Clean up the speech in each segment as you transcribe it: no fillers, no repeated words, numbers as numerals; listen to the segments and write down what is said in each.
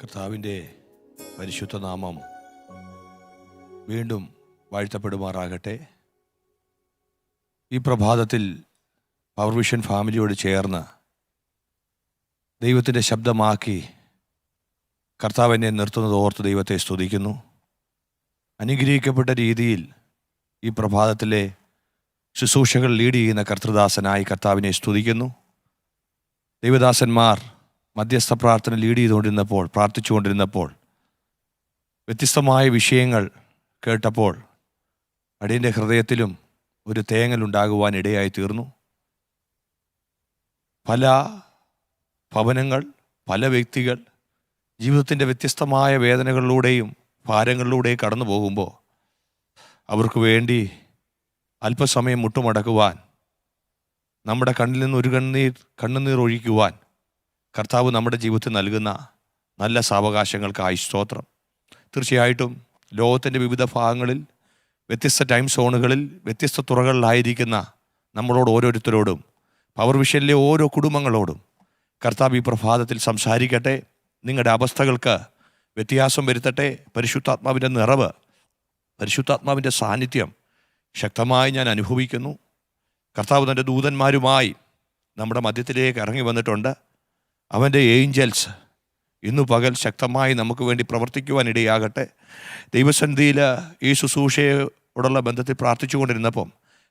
കർത്താവിൻ്റെ പരിശുദ്ധ നാമം വീണ്ടും വാഴ്ത്തപ്പെടുമാറാകട്ടെ. ഈ പ്രഭാതത്തിൽ പവർ വിഷൻ ഫാമിലിയോട് ചേർന്ന് ദൈവത്തിൻ്റെ ശബ്ദമാക്കി കർത്താവ് എന്നെ നിർത്തുന്നത് ഓർത്ത് ദൈവത്തെ സ്തുതിക്കുന്നു. അനുഗ്രഹിക്കപ്പെട്ട രീതിയിൽ ഈ പ്രഭാതത്തിലെ ശുശ്രൂഷകൾ ലീഡ് ചെയ്യുന്ന കർത്തൃദാസനായി കർത്താവിനെ സ്തുതിക്കുന്നു. ദൈവദാസന്മാർ മധ്യസ്ഥ പ്രാർത്ഥന ലീഡ് ചെയ്തുകൊണ്ടിരുന്നപ്പോൾ, പ്രാർത്ഥിച്ചുകൊണ്ടിരുന്നപ്പോൾ വ്യത്യസ്തമായ വിഷയങ്ങൾ കേട്ടപ്പോൾ അടിയൻ്റെ ഹൃദയത്തിലും ഒരു തേങ്ങലുണ്ടാകുവാൻ ഇടയായി തീർന്നു. പല ഭവനങ്ങൾ, പല വ്യക്തികൾ ജീവിതത്തിൻ്റെ വ്യത്യസ്തമായ വേദനകളിലൂടെയും ഭാരങ്ങളിലൂടെയും കടന്നു പോകുമ്പോൾ അവർക്ക് വേണ്ടി അല്പസമയം മുട്ടുമടക്കുവാൻ, നമ്മുടെ കണ്ണിൽ നിന്ന് ഒരു കണ്ണുനീർ ഒഴിക്കുവാൻ കർത്താവ് നമ്മുടെ ജീവിതത്തിൽ നൽകുന്ന നല്ല സാവകാശങ്ങൾക്കായി സ്തോത്രം. തീർച്ചയായിട്ടും ലോകത്തിൻ്റെ വിവിധ ഭാഗങ്ങളിൽ, വ്യത്യസ്ത ടൈം സോണുകളിൽ, വ്യത്യസ്ത തുറകളിലായിരിക്കുന്ന നമ്മളോട് ഓരോരുത്തരോടും, പവർ വിഷനിലെ ഓരോ കുടുംബങ്ങളോടും കർത്താവ് ഈ പ്രഭാതത്തിൽ സംസാരിക്കട്ടെ. നിങ്ങളുടെ അവസ്ഥകൾക്ക് വ്യത്യാസം വരുത്തട്ടെ. പരിശുദ്ധാത്മാവിൻ്റെ നിറവ്, പരിശുദ്ധാത്മാവിൻ്റെ സാന്നിധ്യം ശക്തമായി ഞാൻ അനുഭവിക്കുന്നു. കർത്താവ് തൻ്റെ ദൂതന്മാരുമായി നമ്മുടെ മധ്യത്തിലേക്ക് ഇറങ്ങി വന്നിട്ടുണ്ട്. അവൻ്റെ ഏഞ്ചൽസ് ഇന്നു പകൽ ശക്തമായി നമുക്ക് വേണ്ടി പ്രവർത്തിക്കുവാനിടയാകട്ടെ. ദൈവസന്നിധിയിൽ ഈ ശുശ്രൂഷയോടുള്ള ബന്ധത്തിൽ പ്രാർത്ഥിച്ചു കൊണ്ടിരുന്നപ്പം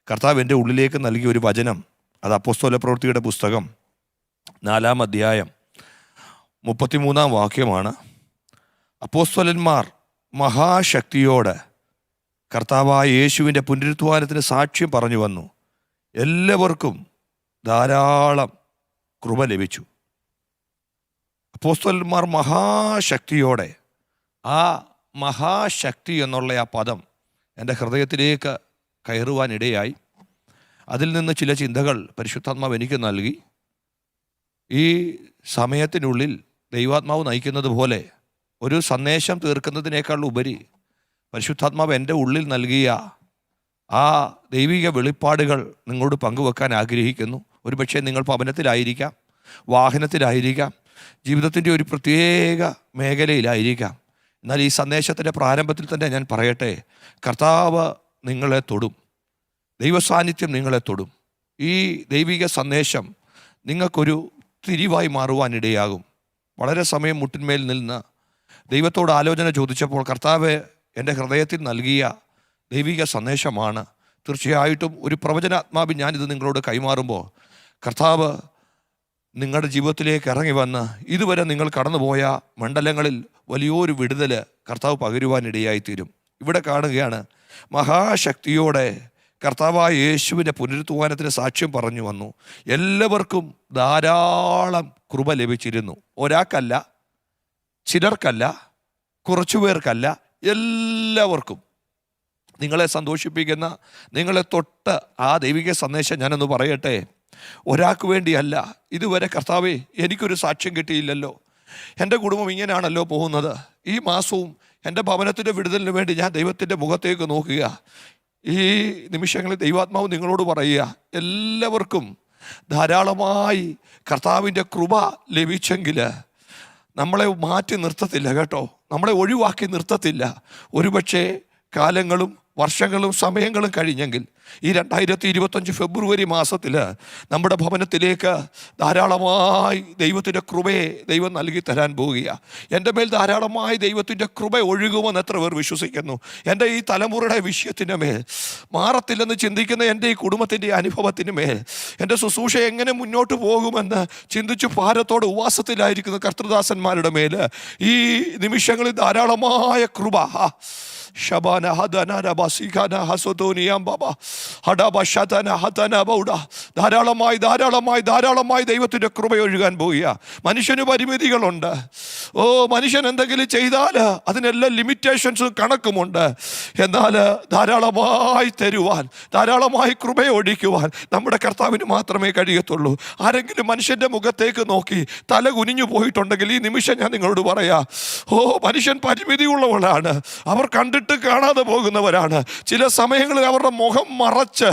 കർത്താവ് എൻ്റെ ഉള്ളിലേക്ക് നൽകിയ ഒരു വചനം, അത് അപ്പോസ്തല പ്രവൃത്തിയുടെ പുസ്തകം 4-ാം അധ്യായം 33-ാം വാക്യമാണ്. അപ്പോസ്തലന്മാർ മഹാശക്തിയോട് കർത്താവായ യേശുവിൻ്റെ പുനരുത്ഥാനത്തിന് സാക്ഷ്യം പറഞ്ഞു വന്നു. എല്ലാവർക്കും ധാരാളം കൃപ ലഭിച്ചു. അപ്പോസ്തലന്മാർ മഹാശക്തിയോടെ, ആ മഹാശക്തി എന്നുള്ള ആ പദം എൻ്റെ ഹൃദയത്തിലേക്ക് കയറുവാനിടയായി. അതിൽ നിന്ന് ചില ചിന്തകൾ പരിശുദ്ധാത്മാവ് എനിക്ക് നൽകി. ഈ സമയത്തിനുള്ളിൽ ദൈവാത്മാവ് നയിക്കുന്നത് പോലെ ഒരു സന്ദേശം തീർക്കുന്നതിനേക്കാൾ ഉപരി പരിശുദ്ധാത്മാവ് എൻ്റെ ഉള്ളിൽ നൽകിയ ആ ദൈവിക വെളിപ്പാടുകൾ നിങ്ങളോട് പങ്കുവെക്കാൻ ആഗ്രഹിക്കുന്നു. ഒരുപക്ഷെ നിങ്ങൾ ഭവനത്തിലായിരിക്കാം, വാഹനത്തിലായിരിക്കാം, ജീവിതത്തിൻ്റെ ഒരു പ്രത്യേക മേഖലയിലായിരിക്കാം. എന്നാൽ ഈ സന്ദേശത്തിൻ്റെ പ്രാരംഭത്തിൽ തന്നെ ഞാൻ പറയട്ടെ, കർത്താവ് നിങ്ങളെ തൊടും, ദൈവസാന്നിധ്യം നിങ്ങളെ തൊടും. ഈ ദൈവിക സന്ദേശം നിങ്ങൾക്കൊരു തിരിവായി മാറുവാനിടയാകും. വളരെ സമയം മുട്ടിന്മേൽ നിന്ന് ദൈവത്തോട് ആലോചന ചോദിച്ചപ്പോൾ കർത്താവ് എൻ്റെ ഹൃദയത്തിൽ നൽകിയ ദൈവിക സന്ദേശമാണ്. തീർച്ചയായിട്ടും ഒരു പ്രവചനാത്മാവിൽ ഞാനിത് നിങ്ങളോട് കൈമാറുമ്പോൾ കർത്താവ് നിങ്ങളുടെ ജീവിതത്തിലേക്ക് ഇറങ്ങി വന്ന് ഇതുവരെ നിങ്ങൾ കടന്നുപോയ മണ്ഡലങ്ങളിൽ വലിയൊരു വിടുതൽ കർത്താവ് പകരുവാനിടയായിത്തീരും. ഇവിടെ കാണുകയാണ്, മഹാശക്തിയോടെ കർത്താവായ യേശുവിൻ്റെ പുനരുത്ഥാനത്തിന് സാക്ഷ്യം പറഞ്ഞു വന്നു. എല്ലാവർക്കും ധാരാളം കൃപ ലഭിച്ചിരുന്നു. ഒരാൾക്കല്ല, ചിലർക്കല്ല, കുറച്ചുപേർക്കല്ല, എല്ലാവർക്കും. നിങ്ങളെ സന്തോഷിപ്പിക്കുന്ന, നിങ്ങളെ തൊട്ട് ആ ദൈവിക സന്ദേശം ഞാനൊന്ന് പറയട്ടെ. ഒരാൾക്ക് വേണ്ടിയല്ല. ഇതുവരെ കർത്താവേ എനിക്കൊരു സാക്ഷ്യം കിട്ടിയില്ലല്ലോ, എൻ്റെ കുടുംബം ഇങ്ങനെയാണല്ലോ പോകുന്നത്, ഈ മാസവും എൻ്റെ ഭവനത്തിൻ്റെ വിടുതലിന് വേണ്ടി ഞാൻ ദൈവത്തിൻ്റെ മുഖത്തേക്ക് നോക്കുക. ഈ നിമിഷങ്ങളിൽ ദൈവാത്മാവ് നിങ്ങളോട് പറയുക, എല്ലാവർക്കും ധാരാളമായി കർത്താവിൻ്റെ കൃപ ലഭിച്ചെങ്കിൽ നമ്മളെ മാറ്റി നിർത്തത്തില്ല കേട്ടോ, നമ്മളെ ഒഴിവാക്കി നിർത്തത്തില്ല. ഒരുപക്ഷെ കാലങ്ങളും വർഷങ്ങളും സമയങ്ങളും കഴിഞ്ഞെങ്കിൽ ഈ 2025 ഫെബ്രുവരി മാസത്തിൽ നമ്മുടെ ഭവനത്തിലേക്ക് ധാരാളമായി ദൈവത്തിൻ്റെ കൃപയെ ദൈവം നൽകി തരാൻ പോവുകയാണ്. എൻ്റെ മേൽ ധാരാളമായി ദൈവത്തിൻ്റെ കൃപ ഒഴുകുമെന്ന് എത്ര പേർ വിശ്വസിക്കുന്നു? എൻ്റെ ഈ തലമുറയുടെ വിഷയത്തിൻ്റെ മേൽ, മാറത്തില്ലെന്ന് ചിന്തിക്കുന്ന എൻ്റെ ഈ കുടുംബത്തിൻ്റെ അനുഭവത്തിന് മേൽ, എൻ്റെ ശുശ്രൂഷ എങ്ങനെ മുന്നോട്ട് പോകുമെന്ന് ചിന്തിച്ച് ഭാരത്തോടെ ഉപവാസത്തിലായിരിക്കുന്ന കർത്തൃദാസന്മാരുടെ മേൽ ഈ നിമിഷങ്ങളിൽ ധാരാളമായ കൃപ ഷബാന ഹദന റബസിഖന ഹസോതോനിയം ബാബ ഹഡബ ഷതന ഹതന ബൗഡ ധാരാളമായി ധാരാളമായി ധാരാളമായി ദൈവത്തിൻ്റെ കൃപ ഒഴുകാൻ പോവുക. മനുഷ്യന് പരിമിതികളുണ്ട്. മനുഷ്യൻ എന്തെങ്കിലും ചെയ്താൽ അതിനെല്ലാം ലിമിറ്റേഷൻസും കണക്കുമുണ്ട്. എന്നാൽ ധാരാളമായി തരുവാൻ, ധാരാളമായി കൃപയെ ഒഴിക്കുവാൻ നമ്മുടെ കർത്താവിന് മാത്രമേ കഴിയത്തുള്ളൂ. ആരെങ്കിലും മനുഷ്യൻ്റെ മുഖത്തേക്ക് നോക്കി തല കുനിഞ്ഞു പോയിട്ടുണ്ടെങ്കിൽ ഈ നിമിഷം ഞാൻ നിങ്ങളോട് പറയാം, മനുഷ്യൻ പരിമിതിയുള്ളവളാണ്. അവർ കണ്ടിട്ട് കാണാതെ പോകുന്നവരാണ്. ചില സമയങ്ങളിൽ അവരുടെ മുഖം മറച്ച്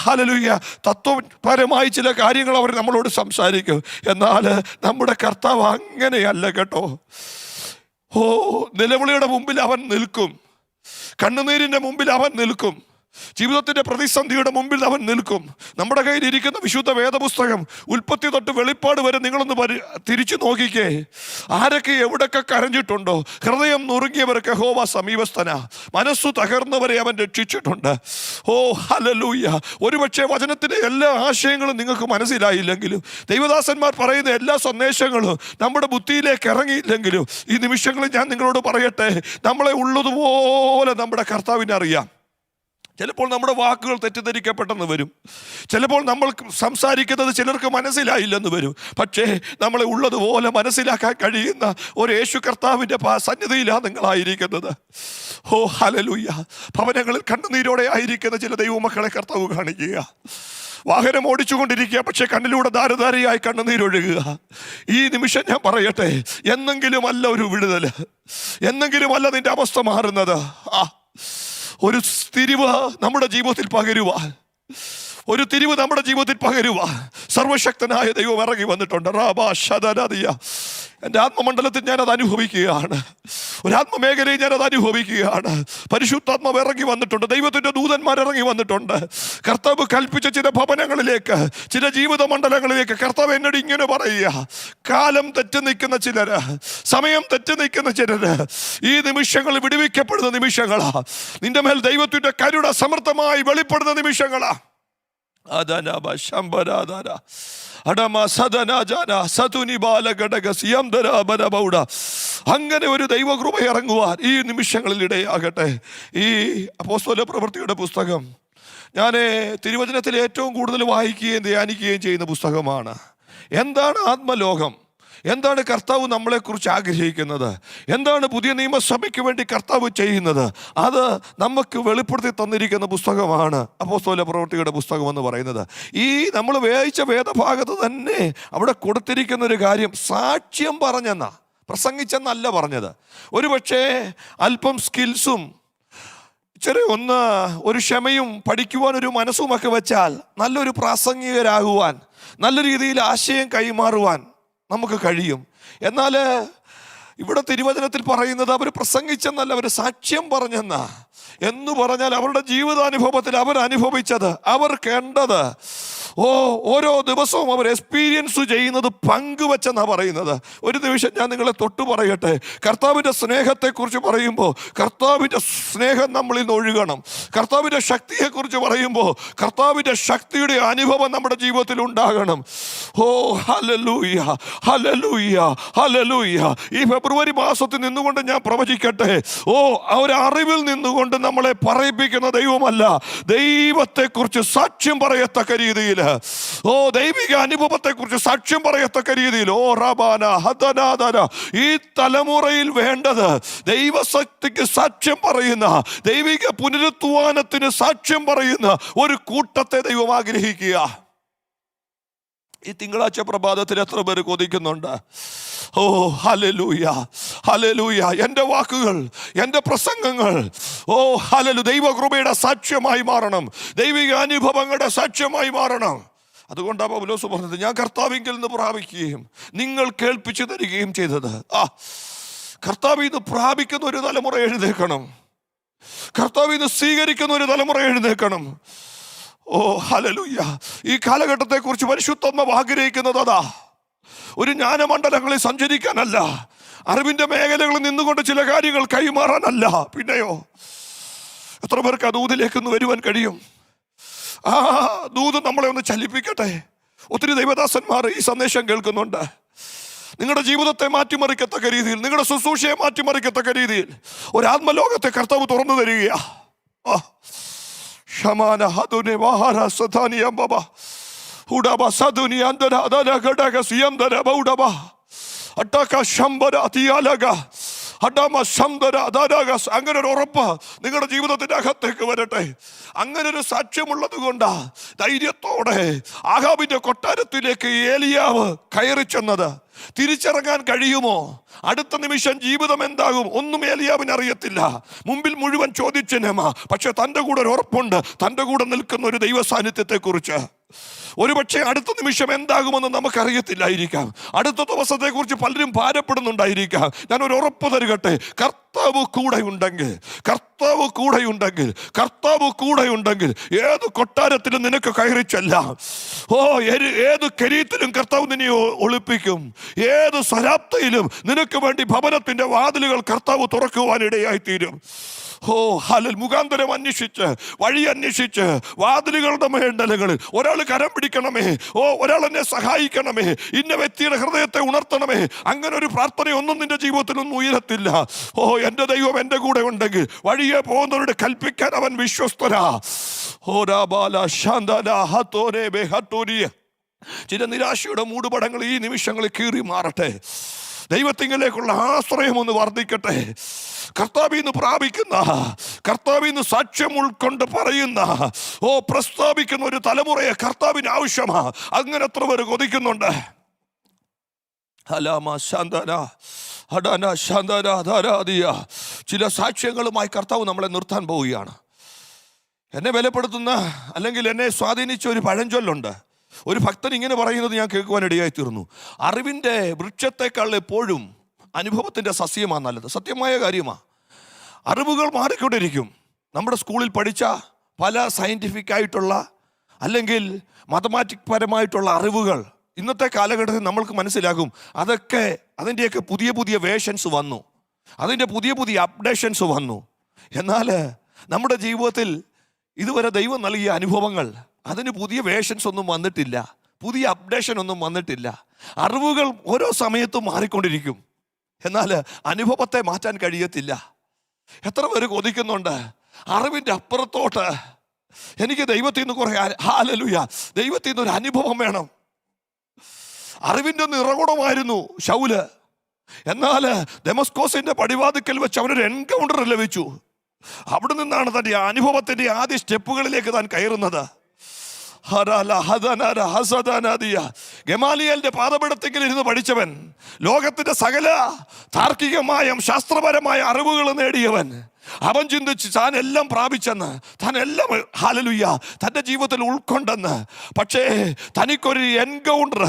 ഹല്ലേലൂയ തത്വപരമായി ചില കാര്യങ്ങൾ അവർ നമ്മളോട് സംസാരിക്കും. എന്നാൽ നമ്മുടെ കർത്താവ് അങ്ങനെയല്ല കേട്ടോ. ഓ, നിലവിളിയുടെ മുമ്പിൽ അവൻ നിൽക്കും, കണ്ണുനീരിൻ്റെ മുമ്പിൽ അവൻ നിൽക്കും, ജീവിതത്തിൻ്റെ പ്രതിസന്ധിയുടെ മുമ്പിൽ അവൻ നിൽക്കും. നമ്മുടെ കയ്യിൽ ഇരിക്കുന്ന വിശുദ്ധ വേദപുസ്തകം ഉൽപ്പത്തി തൊട്ട് വെളിപ്പാട് വരെ നിങ്ങളൊന്ന് തിരിച്ചു നോക്കിക്കേ. ആരൊക്കെ എവിടൊക്കെ കരഞ്ഞിട്ടുണ്ടോ? ഹൃദയം നുറുങ്ങിയവർക്ക് യഹോവ സമീപസ്ഥനാ, മനസ്സു തകർന്നവരെ അവൻ രക്ഷിച്ചിട്ടുണ്ട്. ഓ ഹല്ലേലൂയ. ഒരുപക്ഷെ വചനത്തിൻ്റെ എല്ലാ ആശയങ്ങളും നിങ്ങൾക്ക് മനസ്സിലായില്ലെങ്കിലും, ദൈവദാസന്മാർ പറയുന്ന എല്ലാ സന്ദേശങ്ങളും നമ്മുടെ ബുദ്ധിയിലേക്ക് ഇറങ്ങിയില്ലെങ്കിലും, ഈ നിമിഷങ്ങളിൽ ഞാൻ നിങ്ങളോട് പറയട്ടെ, നമ്മളെ ഉള്ളതുപോലെ നമ്മുടെ കർത്താവിനെ അറിയാം. ചിലപ്പോൾ നമ്മുടെ വാക്കുകൾ തെറ്റിദ്ധരിക്കപ്പെട്ടെന്ന് വരും, ചിലപ്പോൾ നമ്മൾ സംസാരിക്കുന്നത് ചിലർക്ക് മനസ്സിലായില്ലെന്ന് വരും. പക്ഷേ നമ്മളെ ഉള്ളതുപോലെ മനസ്സിലാക്കാൻ കഴിയുന്ന ഒരു യേശു കർത്താവിൻ്റെ സന്നിധിയിലാണ് നിങ്ങളായിരിക്കുന്നത്. ഓ ഹല്ലേലൂയ. ഭവനങ്ങളിൽ കണ്ണുനീരോടെ ആയിരിക്കുന്ന ചില ദൈവമക്കളെ കർത്താവ് കാണിക്കുക. വാഹനം ഓടിച്ചുകൊണ്ടിരിക്കുക, പക്ഷെ കണ്ണിലൂടെ ധാരധാരയായി കണ്ണുനീരൊഴുകുക. ഈ നിമിഷം ഞാൻ പറയട്ടെ, എന്നെങ്കിലുമല്ല ഒരു വിടുതൽ, എന്നെങ്കിലുമല്ല നിന്റെ അവസ്ഥ മാറുന്നത്. ഒരു തിരിവ് നമ്മുടെ ജീവിതത്തിൽ പകരുവാൻ, ഒരു തിരിവ് നമ്മുടെ ജീവിതത്തിൽ പകരുവാൻ സർവശക്തനായ ദൈവം ഇറങ്ങി വന്നിട്ടുണ്ട്. എൻ്റെ ആത്മമണ്ഡലത്തിൽ ഞാനത് അനുഭവിക്കുകയാണ്, ഒരാത്മമേഖലയിൽ ഞാനത് അനുഭവിക്കുകയാണ്. പരിശുദ്ധാത്മാവ് ഇറങ്ങി വന്നിട്ടുണ്ട്, ദൈവത്തിൻ്റെ ദൂതന്മാർ ഇറങ്ങി വന്നിട്ടുണ്ട്. കർത്താവ് കൽപ്പിച്ച ചില ഭവനങ്ങളിലേക്ക്, ചില ജീവിത മണ്ഡലങ്ങളിലേക്ക് കർത്താവ് എന്നോട് ഇങ്ങനെ പറയുക, കാലം തെറ്റി നിൽക്കുന്ന ചിലര്, സമയം തെറ്റി നിൽക്കുന്ന ചിലര് ഈ നിമിഷങ്ങൾ വിടുവിക്കപ്പെടുന്ന നിമിഷങ്ങളാ. നിന്റെ മേൽ ദൈവത്തിൻ്റെ കരുണ സമൃദ്ധമായി വെളിപ്പെടുന്ന നിമിഷങ്ങളാ. അങ്ങനെ ഒരു ദൈവകൃപ ഇറങ്ങുവാൻ ഈ നിമിഷങ്ങളിൽ ഇടയാകട്ടെ. ഈ അപ്പോസ്തല പ്രവൃത്തിയുടെ പുസ്തകം ഞാൻ തിരുവചനത്തിൽ ഏറ്റവും കൂടുതൽ വായിക്കുകയും ധ്യാനിക്കുകയും ചെയ്യുന്ന പുസ്തകമാണ്. എന്താണ് ആത്മലോകം? എന്താണ് കർത്താവ് നമ്മളെക്കുറിച്ച് ആഗ്രഹിക്കുന്നത്? എന്താണ് പുതിയ നിയമസഭയ്ക്ക് വേണ്ടി കർത്താവ് ചെയ്യുന്നത്? അത് നമുക്ക് വെളിപ്പെടുത്തി തന്നിരിക്കുന്ന പുസ്തകമാണ് അപ്പോസ്തല പ്രവൃത്തിയുടെ പുസ്തകം എന്ന് പറയുന്നത്. ഈ നമ്മൾ വായിച്ച വേദഭാഗത്ത് തന്നെ അവിടെ കൊടുത്തിരിക്കുന്ന ഒരു കാര്യം, സാക്ഷ്യം പറഞ്ഞെന്നാ, പ്രസംഗിച്ചെന്നല്ല പറഞ്ഞത്. ഒരുപക്ഷെ അല്പം സ്കിൽസും ഒരു ക്ഷമയും പഠിക്കുവാനൊരു മനസ്സുമൊക്കെ വെച്ചാൽ നല്ലൊരു പ്രാസംഗികരാകുവാൻ, നല്ല രീതിയിൽ ആശയം കൈമാറുവാൻ നമുക്ക് കഴിയും. എന്നാൽ ഇവിടെ തിരുവചനത്തിൽ പറയുന്നത് അവർ പ്രസംഗിച്ചെന്നല്ല, അവർ സാക്ഷ്യം പറഞ്ഞെന്നാ. എന്ന് പറഞ്ഞാൽ അവരുടെ ജീവിതാനുഭവത്തിൽ അവർ അനുഭവിച്ചത്, അവർ കണ്ടത്, ഓരോ ദിവസവും അവർ എക്സ്പീരിയൻസ് ചെയ്യുന്നത് പങ്കുവെച്ചെന്നാണ് പറയുന്നത്. ഒരു നിമിഷം ഞാൻ നിങ്ങളെ തൊട്ടു പറയട്ടെ, കർത്താവിൻ്റെ സ്നേഹത്തെക്കുറിച്ച് പറയുമ്പോൾ കർത്താവിൻ്റെ സ്നേഹം നമ്മളിൽ നിന്ന് ഒഴുകണം. കർത്താവിൻ്റെ ശക്തിയെക്കുറിച്ച് പറയുമ്പോൾ കർത്താവിൻ്റെ ശക്തിയുടെ അനുഭവം നമ്മുടെ ജീവിതത്തിൽ ഉണ്ടാകണം. ഓ ഹല്ലേലൂയ, ഹല്ലേലൂയ, ഹല്ലേലൂയ. ഈ ഫെബ്രുവരി മാസത്തിൽ നിന്നുകൊണ്ട് ഞാൻ പ്രവചിക്കട്ടെ, ഒരു അറിവിൽ നിന്നുകൊണ്ട് നമ്മളെ പറയിപ്പിക്കുന്ന ദൈവമല്ല, ദൈവത്തെക്കുറിച്ച് സാക്ഷ്യം പറയത്തക്ക രീതിയിൽ, ദൈവിക അനുഭവത്തെക്കുറിച്ച് സാക്ഷ്യം പറയത്തക്ക രീതിയിൽ, ഈ തലമുറയിൽ വേണ്ടത് ദൈവശക്തിക്ക് സാക്ഷ്യം പറയുന്ന, ദൈവിക പുനരുത്ഥാനത്തിന് സാക്ഷ്യം പറയുന്ന ഒരു കൂട്ടത്തെ ദൈവം ആഗ്രഹിക്കുക. ഈ തിങ്കളാഴ്ച പ്രഭാതത്തിൽ എത്ര പേര് കൊതിക്കുന്നുണ്ട്? ഓ ഹല്ലേലൂയ, ഹല്ലേലൂയ. എൻ്റെ വാക്കുകൾ, എൻ്റെ പ്രസംഗങ്ങൾ ദൈവകൃപയുടെ സാക്ഷ്യമായി മാറണം, ദൈവിക അനുഭവങ്ങളുടെ സാക്ഷ്യമായി മാറണം. അതുകൊണ്ടാണ് പൗലോസ് പറഞ്ഞത്, ഞാൻ കർത്താവിങ്കിൽ നിന്ന് പ്രാപിക്കുകയും നിങ്ങൾ കേൾപ്പിച്ചു തരികയും ചെയ്തത്. കർത്താവിൽ നിന്ന് പ്രാപിക്കുന്ന ഒരു തലമുറ എഴുന്നേൽക്കണം, കർത്താവിൽ നിന്ന് സ്വീകരിക്കുന്ന ഒരു തലമുറ എഴുന്നേൽക്കണം. ഓ ഹല്ലേലൂയ. ഈ കാലഘട്ടത്തെക്കുറിച്ച് പരിശുദ്ധാത്മാവ് ആഗ്രഹിക്കുന്നത് അതാ, ഒരു ജ്ഞാനമണ്ഡലങ്ങളിൽ സഞ്ചരിക്കാനല്ല, അറിവിൻ്റെ മേഖലകളിൽ നിന്നുകൊണ്ട് ചില കാര്യങ്ങൾ കൈമാറാനല്ല. പിന്നെയോ എത്ര പേർക്ക് ആ ദൂതിലേക്കൊന്ന് വരുവാൻ കഴിയും? ആ ദൂത് നമ്മളെ ഒന്ന് ചലിപ്പിക്കട്ടെ. ഒത്തിരി ദൈവദാസന്മാർ ഈ സന്ദേശം കേൾക്കുന്നുണ്ട്. നിങ്ങളുടെ ജീവിതത്തെ മാറ്റിമറിക്കത്തക്ക രീതിയിൽ, നിങ്ങളുടെ ശുശ്രൂഷയെ മാറ്റിമറിക്കത്തക്ക രീതിയിൽ ഒരു ആത്മലോകത്തെ കർത്താവ് തുറന്നു തരികയാ. അങ്ങനെ ഒരു ഉറപ്പ് നിങ്ങളുടെ ജീവിതത്തിന്റെ അകത്തേക്ക് വരട്ടെ. അങ്ങനെ ഒരു സാക്ഷ്യമുള്ളത് കൊണ്ടാ ധൈര്യത്തോടെ ആഹാബിന്റെ കൊട്ടാരത്തിലേക്ക് ഏലിയാവ് കയറി ചെന്നത്. തിരിച്ചിറങ്ങാൻ കഴിയുമോ? അടുത്ത നിമിഷം ജീവിതം എന്താകും ഒന്നും ഏലിയാവിന് അറിയത്തില്ല. മുമ്പിൽ മുഴുവൻ ചോദിച്ചനേമ, പക്ഷെ തൻ്റെ കൂടെ ഒരു ഉറപ്പുണ്ട്, തൻ്റെ കൂടെ നിൽക്കുന്ന ഒരു ദൈവ സാന്നിധ്യത്തെ കുറിച്ച്. ഒരുപക്ഷെ അടുത്ത നിമിഷം എന്താകുമെന്ന് നമുക്കറിയത്തില്ലായിരിക്കാം. അടുത്ത ദിവസത്തെക്കുറിച്ച് പലരും ഭാരപ്പെടുന്നുണ്ടായിരിക്കാം. ഞാൻ ഒരു ഉറപ്പ് തരുകട്ടെ, കർത്താവ് കൂടെയുണ്ടെങ്കിൽ, കർത്താവ് കൂടെയുണ്ടെങ്കിൽ, കർത്താവ് കൂടെയുണ്ടെങ്കിൽ ഏത് കൊട്ടാരത്തിലും നിനക്ക് കയറി ചെല്ലാം. ഏത് കരീത്തിലും കർത്താവ് നിന്നെ ഒളിപ്പിക്കും. ഏത് സരാപ്തയിലും നിനക്ക് വേണ്ടി ഭവനത്തിന്റെ വാതിലുകൾ കർത്താവ് തുറക്കുവാനിടയായി തീരും. മുഖാന്തരം അന്വേഷിച്ച്, വഴി അന്വേഷിച്ച്, വാതിലുകളുടെ മേണ്ടലങ്ങളിൽ ഒരാൾ കരം പിടിക്കണമേ, ഒരാൾ എന്നെ സഹായിക്കണമേ, ഇന്ന വ്യക്തിയുടെ ഹൃദയത്തെ ഉണർത്തണമേ. അങ്ങനെ ഒരു പ്രാർത്ഥനയൊന്നും നിന്റെ ജീവിതത്തിലൊന്നും ഉയരത്തില്ല. എൻ്റെ ദൈവം എൻ്റെ കൂടെ ഉണ്ടെങ്കിൽ വഴിയെ പോകുന്നവരോട് കൽപ്പിക്കാൻ അവൻ വിശ്വസ്തനാ. ചില നിരാശയുടെ മൂടുപടങ്ങൾ ഈ നിമിഷങ്ങളിൽ കീറി മാറട്ടെ. ദൈവത്തിങ്കിലേക്കുള്ള ആശ്രയം ഒന്ന് വർദ്ധിക്കട്ടെ. കർത്താവിന്ന് പ്രാപിക്കുന്ന, കർത്താവിന്ന് സാക്ഷ്യം ഉൾക്കൊണ്ട് പറയുന്ന, പ്രസ്താവിക്കുന്ന ഒരു തലമുറയെ കർത്താവിന് ആവശ്യമാ. അങ്ങനെ എത്ര പേര് കൊതിക്കുന്നുണ്ട്? ചില സാക്ഷ്യങ്ങളുമായി കർത്താവ് നമ്മളെ നിർത്താൻ പോവുകയാണ്. എന്നെ ബലപ്പെടുത്തുന്ന അല്ലെങ്കിൽ എന്നെ സ്വാധീനിച്ച ഒരു പഴഞ്ചൊല്ലുണ്ട്. ഒരു ഭക്തൻ ഇങ്ങനെ പറയുന്നത് ഞാൻ കേൾക്കുവാനിടയായി തീർന്നു: അറിവിൻ്റെ വൃക്ഷത്തെക്കാൾ എപ്പോഴും അനുഭവത്തിൻ്റെ സസ്യമാണ് നല്ലത്. സത്യമായ കാര്യമാണ്. അറിവുകൾ മാറിക്കൊണ്ടിരിക്കും. നമ്മുടെ സ്കൂളിൽ പഠിച്ച പല സയൻറ്റിഫിക് ആയിട്ടുള്ള അല്ലെങ്കിൽ മാത്തമാറ്റിക് പരമായിട്ടുള്ള അറിവുകൾ ഇന്നത്തെ കാലഘട്ടത്തിൽ നമ്മൾക്ക് മനസ്സിലാകും. അതിൻ്റെയൊക്കെ പുതിയ പുതിയ വേർഷൻസ് വന്നു, അതിൻ്റെ പുതിയ പുതിയ അപ്ഡേഷൻസ് വന്നു. എന്നാൽ നമ്മുടെ ജീവിതത്തിൽ ഇതുവരെ ദൈവം നൽകിയ അനുഭവങ്ങൾ, അതിന് പുതിയ വേർഷൻസ് ഒന്നും വന്നിട്ടില്ല, പുതിയ അപ്ഡേഷൻ ഒന്നും വന്നിട്ടില്ല. അറിവുകൾ ഓരോ സമയത്തും മാറിക്കൊണ്ടിരിക്കും. എന്നാൽ അനുഭവത്തെ മാറ്റാൻ കഴിയത്തില്ല. എത്ര പേര് കൊതിക്കുന്നുണ്ട് അറിവിൻ്റെ അപ്പുറത്തോട്ട്? എനിക്ക് ദൈവത്തിൽ നിന്ന് കുറെ ദൈവത്തിൽ നിന്ന് ഒരു അനുഭവം വേണം. അറിവിൻ്റെ നിറകുടമായിരുന്നു ശൗല്. എന്നാൽ ദമസ്കോസിന്റെ പടിവാതിക്കൽ വെച്ച് അവനൊരു എൻകൗണ്ടർ ലഭിച്ചു. അവിടെ നിന്നാണ് തൻ്റെ അനുഭവത്തിന്റെ ആദ്യ സ്റ്റെപ്പുകളിലേക്ക് താൻ കയറുന്നത്. ഗമാലിയലിന്റെ പാദപീഠത്തിൽ ഇരുന്ന് പഠിച്ചവൻ, ലോകത്തിന്റെ സകല താർക്കികമായ ശാസ്ത്രപരമായ അറിവുകൾ നേടിയവൻ, അവൻ ചിന്തിച്ച് താൻ എല്ലാം പ്രാപിച്ചെന്ന്, താൻ എല്ലാം തൻ്റെ ജീവിതത്തിൽ ഉൾക്കൊണ്ടെന്ന്. പക്ഷേ തനിക്കൊരു എൻകൗണ്ടർ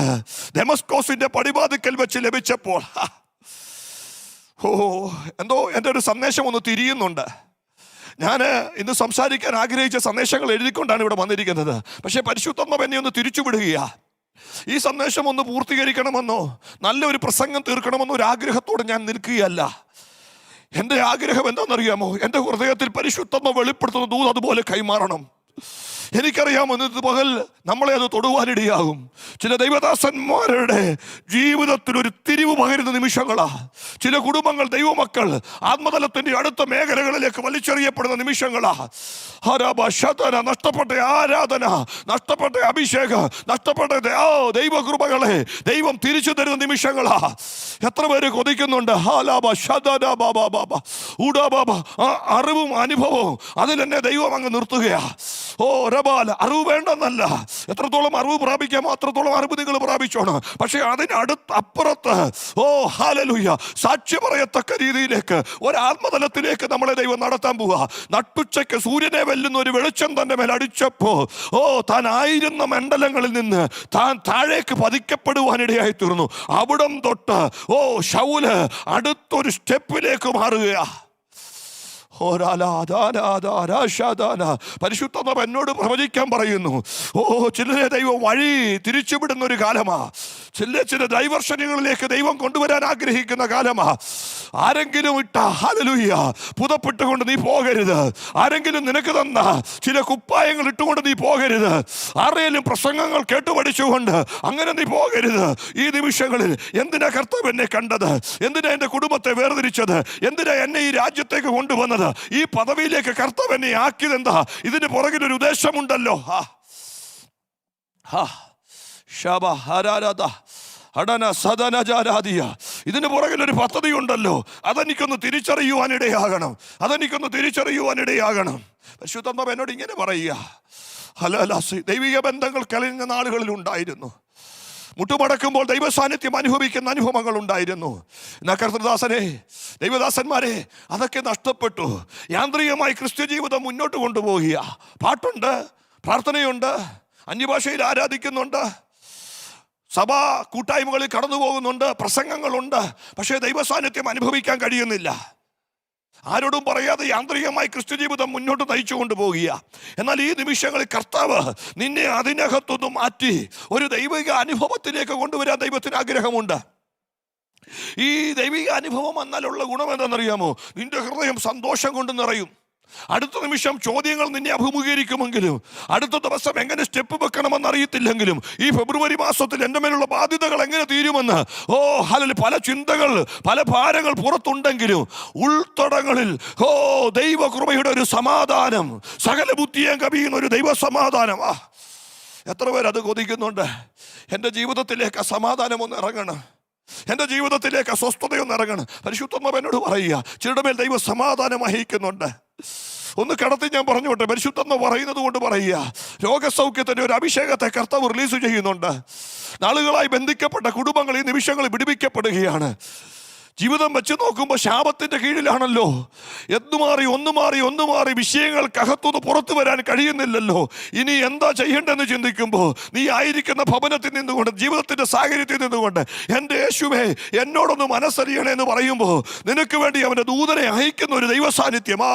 ദമസ്കോസിന്റെ പടിവാതിക്കൽ വെച്ച് ലഭിച്ചപ്പോൾ എന്തോ എൻ്റെ ഒരു സന്ദേശം ഒന്ന് തിരിയുന്നുണ്ട്. ഞാൻ ഇന്ന് സംസാരിക്കാൻ ആഗ്രഹിച്ച സന്ദേശങ്ങൾ എഴുതിക്കൊണ്ടാണ് ഇവിടെ വന്നിരിക്കുന്നത്. പക്ഷേ പരിശുദ്ധാത്മാവ് എന്നെ ഒന്ന് തിരിച്ചുവിടുകയാ. ഈ സന്ദേശം ഒന്ന് പൂർത്തീകരിക്കണമെന്നോ നല്ലൊരു പ്രസംഗം തീർക്കണമെന്നോ ഒരു ആഗ്രഹത്തോടെ ഞാൻ നിൽക്കുകയല്ല. എൻ്റെ ആഗ്രഹം എന്താണെന്നറിയാമോ? എൻ്റെ ഹൃദയത്തിൽ പരിശുദ്ധാത്മാവ് വെളിപ്പെടുത്തുന്ന ദൂത് അതുപോലെ കൈമാറണം. എനിക്കറിയാമോ, ഇന്നത്തെ പകൽ നമ്മളെ അത് തൊടുവാനിടയാകും. ചില ദൈവദാസന്മാരുടെ ജീവിതത്തിൽ ഒരു തിരിവ് പകരുന്ന നിമിഷങ്ങളാ. ചില കുടുംബങ്ങൾ, ദൈവമക്കൾ ആത്മതലത്തിന്റെ അടുത്ത മേഖലകളിലേക്ക് വലിച്ചെറിയപ്പെടുന്ന നിമിഷങ്ങളാ. നഷ്ടപ്പെട്ട ആരാധന, നഷ്ടപ്പെട്ട അഭിഷേകം, നഷ്ടപ്പെട്ട ദൈവകൃപകളെ ദൈവം തിരിച്ചു തരുന്ന നിമിഷങ്ങളാ. എത്ര പേര് കൊതിക്കുന്നുണ്ട്? അറിവും അനുഭവവും അതിലെന്നെ ദൈവം അങ്ങ് നിർത്തുകയാ. അറിവ് വേണ്ടെന്നല്ല, എത്രത്തോളം അറിവ് പ്രാപിക്കാമോ അത്രത്തോളം അറിവ് നിങ്ങൾ പ്രാപിച്ചോണം. പക്ഷെ അപ്പുറത്ത് സാക്ഷി പറയത്തക്ക രീതിയിലേക്ക് ഒരാത്മതലത്തിലേക്ക് നമ്മളെ ദൈവം നടത്താൻ പോവുക. നട്ടുച്ചയ്ക്ക് സൂര്യനെ വെല്ലുന്ന ഒരു വെളിച്ചം തന്റെ മേൽ അടിച്ചപ്പോ താൻ ആയിരുന്ന മണ്ഡലങ്ങളിൽ നിന്ന് താൻ താഴേക്ക് പതിക്കപ്പെടുവാനിടയായി തീർന്നു. അവിടം തൊട്ട് ശൗല് അടുത്തൊരു സ്റ്റെപ്പിലേക്ക് മാറുകയാ. പരിശുദ്ധാത്മാവ് എന്നോട് പ്രവചിക്കാൻ പറയുന്നു. ചിലരെ ദൈവം വഴി തിരിച്ചുവിടുന്ന ഒരു കാലമാ. ചില ഡൈവർഷനുകളിലേക്ക് ദൈവം കൊണ്ടുവരാൻ ആഗ്രഹിക്കുന്ന കാലമാ. ആരെങ്കിലും പുതപ്പിട്ടുകൊണ്ട് നീ പോകരുത്. ആരെങ്കിലും നിനക്ക് തന്ന ചില കുപ്പായങ്ങൾ ഇട്ടുകൊണ്ട് നീ പോകരുത്. ആരെങ്കിലും പ്രസംഗങ്ങൾ കേട്ടുപഠിച്ചുകൊണ്ട് അങ്ങനെ നീ പോകരുത്. ഈ നിമിഷങ്ങളിൽ എന്തിനാ കർത്താവ് എന്നെ കണ്ടത്? എന്തിനാ എൻ്റെ കുടുംബത്തെ വേർതിരിച്ചത്? എന്തിനാ എന്നെ ഈ രാജ്യത്തേക്ക് കൊണ്ടുവന്നത്? ഈ പദവിയിലേക്ക് കർത്താവ് എന്നെ ആക്കിയത് എന്താ? ഇതിന് പുറകിലൊരു ഉദ്ദേശമുണ്ടല്ലോ. ഇതിന് പുറകിലൊരു പദ്ധതി ഉണ്ടല്ലോ. അതെനിക്കൊന്ന് തിരിച്ചറിയുവാനിടയാകണം. പരിശുദ്ധാത്മാവ് എന്നോട് ഇങ്ങനെ പറയുക. ദൈവിക ബന്ധങ്ങൾ കലഞ്ഞ നാളുകളിൽ ഉണ്ടായിരുന്നു. മുട്ടുമടക്കുമ്പോൾ ദൈവസാന്നിധ്യം അനുഭവിക്കുന്ന അനുഭവങ്ങൾ ഉണ്ടായിരുന്നു. എന്നാൽ കർത്തൃദാസനെ, ദൈവദാസന്മാരെ, അതൊക്കെ നഷ്ടപ്പെട്ടു. യാന്ത്രികമായി ക്രിസ്ത്യ ജീവിതം മുന്നോട്ട് കൊണ്ടുപോകുക. പാട്ടുണ്ട്, പ്രാർത്ഥനയുണ്ട്, അന്യഭാഷയിൽ ആരാധിക്കുന്നുണ്ട്, സഭാ കൂട്ടായ്മകളിൽ കടന്നു പോകുന്നുണ്ട്, പ്രസംഗങ്ങളുണ്ട്, പക്ഷേ ദൈവസാന്നിധ്യം അനുഭവിക്കാൻ കഴിയുന്നില്ല. ആരോടും പറയാതെ യാന്ത്രികമായി ക്രിസ്തു ജീവിതം മുന്നോട്ട് നയിച്ചു കൊണ്ടുപോകുക. എന്നാൽ ഈ നിമിഷങ്ങളിൽ കർത്താവ് നിന്നെ അതിനകത്തൊന്ന് മാറ്റി ഒരു ദൈവിക അനുഭവത്തിലേക്ക് കൊണ്ടുവരാൻ ദൈവത്തിന് ആഗ്രഹമുണ്ട്. ഈ ദൈവിക അനുഭവം വന്നാലുള്ള ഗുണം എന്താണെന്നറിയാമോ? നിന്റെ ഹൃദയം സന്തോഷം കൊണ്ട് നിറയും. അടുത്ത നിമിഷം ചോദ്യങ്ങൾ നിന്നെ അഭിമുഖീകരിക്കുമെങ്കിലും, അടുത്ത ദിവസം എങ്ങനെ സ്റ്റെപ്പ് വെക്കണമെന്ന് അറിയത്തില്ലെങ്കിലും, ഈ ഫെബ്രുവരി മാസത്തിൽ എൻ്റെ മേലുള്ള ബാധ്യതകൾ എങ്ങനെ തീരുമെന്ന് പല ചിന്തകൾ, പല ഭാരങ്ങൾ പുറത്തുണ്ടെങ്കിലും ഉൾത്തടങ്ങളിൽ ദൈവകൃപയുടെ ഒരു സമാധാനം, സകല ബുദ്ധിയെ കവിയുന്ന ഒരു ദൈവ സമാധാനം. എത്ര പേരത് കൊതിക്കുന്നുണ്ട്? എൻ്റെ ജീവിതത്തിലേക്ക് ആ സമാധാനം ഒന്ന് ഇറങ്ങണം, എൻ്റെ ജീവിതത്തിലേക്ക് സ്വസ്ഥതയൊന്ന് ഇറങ്ങണം. പരിശുദ്ധാത്മാവ് എന്നോട് പറയുക, ചിലരുടെ മേൽ ദൈവ സമാധാനം വഹിക്കുന്നുണ്ട്. ഒന്ന് കടത്തി ഞാൻ പറഞ്ഞോട്ടെ, പരിശുദ്ധാത്മാവ് പറയുന്നത് കൊണ്ട് പറയുക, രോഗസൗഖ്യത്തിൻ്റെ ഒരു അഭിഷേകത്തെ കർത്താവ് റിലീസ് ചെയ്യുന്നുണ്ട്. നാളുകളായി ബന്ധിക്കപ്പെട്ട കുടുംബങ്ങൾ ഈ നിമിഷങ്ങളിൽ വിടുവിക്കപ്പെടുകയാണ്. ജീവിതം വെച്ച് നോക്കുമ്പോൾ ശാപത്തിൻ്റെ കീഴിലാണല്ലോ. ഒന്ന് മാറി വിഷയങ്ങൾക്കകത്തുനിന്ന് പുറത്തു വരാൻ കഴിയുന്നില്ലല്ലോ. ഇനി എന്താ ചെയ്യേണ്ടതെന്ന് ചിന്തിക്കുമ്പോൾ, നീ ആയിരിക്കുന്ന ഭവനത്തിൽ നിന്നുകൊണ്ട്, ജീവിതത്തിൻ്റെ സാഹചര്യത്തിൽ നിന്നുകൊണ്ട്, എൻ്റെ യേശുവേ എന്നോടൊന്ന് മനസ്സറിയണേ എന്ന് പറയുമ്പോൾ നിനക്ക് വേണ്ടി അവൻ്റെ ദൂതനെ അയക്കുന്ന ഒരു ദൈവ സാന്നിധ്യമാ.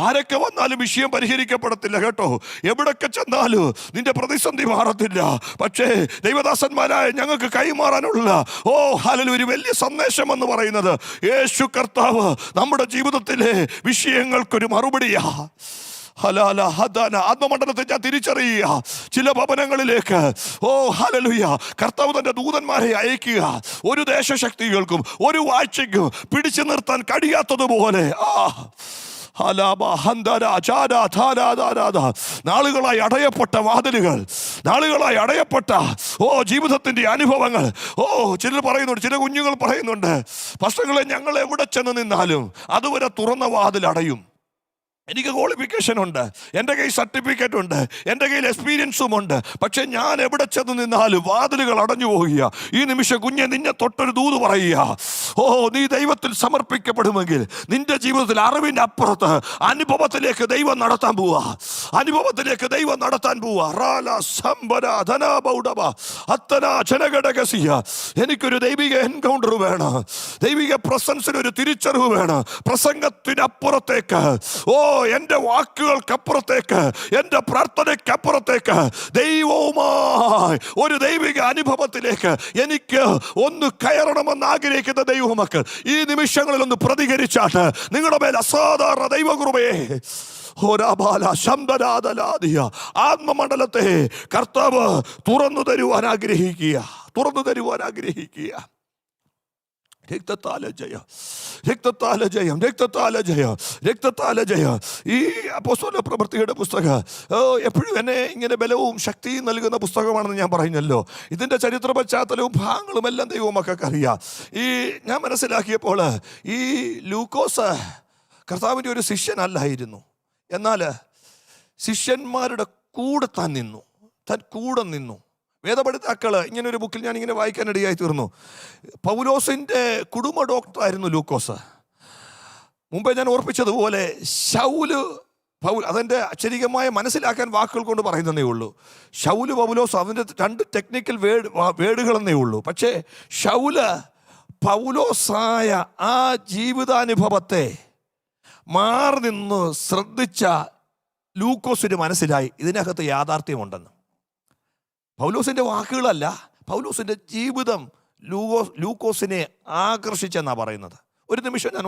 ആരൊക്കെ വന്നാലും വിഷയം പരിഹരിക്കപ്പെടത്തില്ല കേട്ടോ. എവിടൊക്കെ ചെന്നാലും നിന്റെ പ്രതിസന്ധി മാറത്തില്ല. പക്ഷേ ദൈവദാസന്മാരായ ഞങ്ങൾക്ക് കൈമാറാനുള്ള ഒരു വലിയ സന്ദേശം എന്ന് പറയുന്നത്, യേശു കർത്താവ് നമ്മുടെ ജീവിതത്തിലെ വിഷയങ്ങൾക്കൊരു മറുപടിയാ. ആത്മമണ്ഡലത്തെ ഞാൻ തിരിച്ചറിയുക. ചില ഭവനങ്ങളിലേക്ക് കർത്താവ് തന്റെ ദൂതന്മാരെ അയക്കുക. ഒരു ദേശശക്തികൾക്കും ഒരു വാഴ്ചയ്ക്കും പിടിച്ചു നിർത്താൻ കഴിയാത്തതുപോലെ നാളുകളായി അടയപ്പെട്ട വാതിലുകൾ, നാളുകളായി അടയപ്പെട്ട ജീവിതത്തിന്റെ അനുഭവങ്ങൾ. ചിലർ പറയുന്നുണ്ട്, ചില കുഞ്ഞുങ്ങൾ പറയുന്നുണ്ട്, പക്ഷേ ഞങ്ങൾ എവിടെ ചെന്ന് നിന്നാലും അതുവരെ തുറന്ന വാതിൽ അടയും. എനിക്ക് ക്വാളിഫിക്കേഷൻ ഉണ്ട്, എൻ്റെ കയ്യിൽ സർട്ടിഫിക്കറ്റ് ഉണ്ട്, എൻ്റെ കയ്യിൽ എക്സ്പീരിയൻസും ഉണ്ട്, പക്ഷെ ഞാൻ എവിടെ ചെന്ന് നിന്നാലും വാതിലുകൾ അടഞ്ഞു പോവുക. ഈ നിമിഷം കുഞ്ഞെ നിന്നെ തൊട്ടൊരു ദൂത് പറയുക, നീ ദൈവത്തിൽ സമർപ്പിക്കപ്പെടുമെങ്കിൽ നിന്റെ ജീവിതത്തിൽ അറിവിൻ്റെ അപ്പുറത്ത് അനുഭവത്തിലേക്ക് ദൈവം നടത്താൻ പോവാ. അനുഭവത്തിലേക്ക് ദൈവം നടത്താൻ പോവാ. എനിക്കൊരു ദൈവിക എൻകൗണ്ടർ വേണം, ദൈവിക പ്രസൻസിനൊരു തിരിച്ചറിവ് വേണം. പ്രസംഗത്തിനപ്പുറത്തേക്ക്, എൻ്റെ വാക്കുകൾക്കപ്പുറത്തേക്ക്, എൻ്റെ പ്രാർത്ഥനയ്ക്കപ്പുറത്തേക്ക് ദൈവവുമായി ഒരു ദൈവിക അനുഭവത്തിലേക്ക് എനിക്ക് ഒന്ന് കയറണമെന്ന് ആഗ്രഹിക്കുന്ന ദൈവമക്കൾ ഈ നിമിഷങ്ങളിൽ ഒന്ന് പ്രതികരിച്ചാട്ട് നിങ്ങളുടെ മേൽ അസാധാരണ ദൈവകൃപയെ ആത്മമണ്ഡലത്തെ കർത്താവ് തുറന്നു തരുവാൻ ആഗ്രഹിക്കുക. രക്തത്താല ജയം, രക്തത്താല ജയം, രക്തത്താല ജയം, രക്തത്താല ജയം. ഈ അപ്പോസ്തല പ്രവൃത്തിയുടെ പുസ്തകം എപ്പോഴും എന്നെ ഇങ്ങനെ ബലവും ശക്തിയും നൽകുന്ന പുസ്തകമാണെന്ന് ഞാൻ പറഞ്ഞല്ലോ. ഇതിൻ്റെ ചരിത്ര പശ്ചാത്തലവും ഭാഗങ്ങളും എല്ലാം ദൈവമക്കൾക്ക് അറിയാം. ഞാൻ മനസ്സിലാക്കിയപ്പോൾ ഈ ലൂക്കോസ് കർത്താവിൻ്റെ ഒരു ശിഷ്യനല്ലായിരുന്നു. എന്നാൽ ശിഷ്യന്മാരുടെ കൂടെ താൻ നിന്നു. വേദപഠിതാക്കൾ ഇങ്ങനൊരു ബുക്കിൽ ഞാൻ ഇങ്ങനെ വായിക്കാനിടയായി തീർന്നു. പൗലോസിൻ്റെ കുടുംബ ഡോക്ടറായിരുന്നു ലൂക്കോസ്. മുമ്പേ ഞാൻ ഓർപ്പിച്ചതുപോലെ അതെൻ്റെ അക്ഷരികമായ മനസ്സിലാക്കാൻ വാക്കുകൾ കൊണ്ട് പറയുന്നതേ ഉള്ളൂ. ശൗല് പൗലോസ്, അതിൻ്റെ രണ്ട് ടെക്നിക്കൽ വേർഡുകളെന്നേ ഉള്ളൂ. പക്ഷേ പൗലോസായ ആ ജീവിതാനുഭവത്തെ മാറി നിന്ന് ശ്രദ്ധിച്ച ലൂക്കോസിന് മനസ്സിലായി ഇതിനകത്ത് യാഥാർത്ഥ്യമുണ്ടെന്ന്. പൗലോസിൻ്റെ വാക്കുകളല്ല, പൗലോസിൻ്റെ ജീവിതം ലൂക്കോസിനെ ആകർഷിച്ചെന്നാണ് പറയുന്നത്. ഒരു നിമിഷം ഞാൻ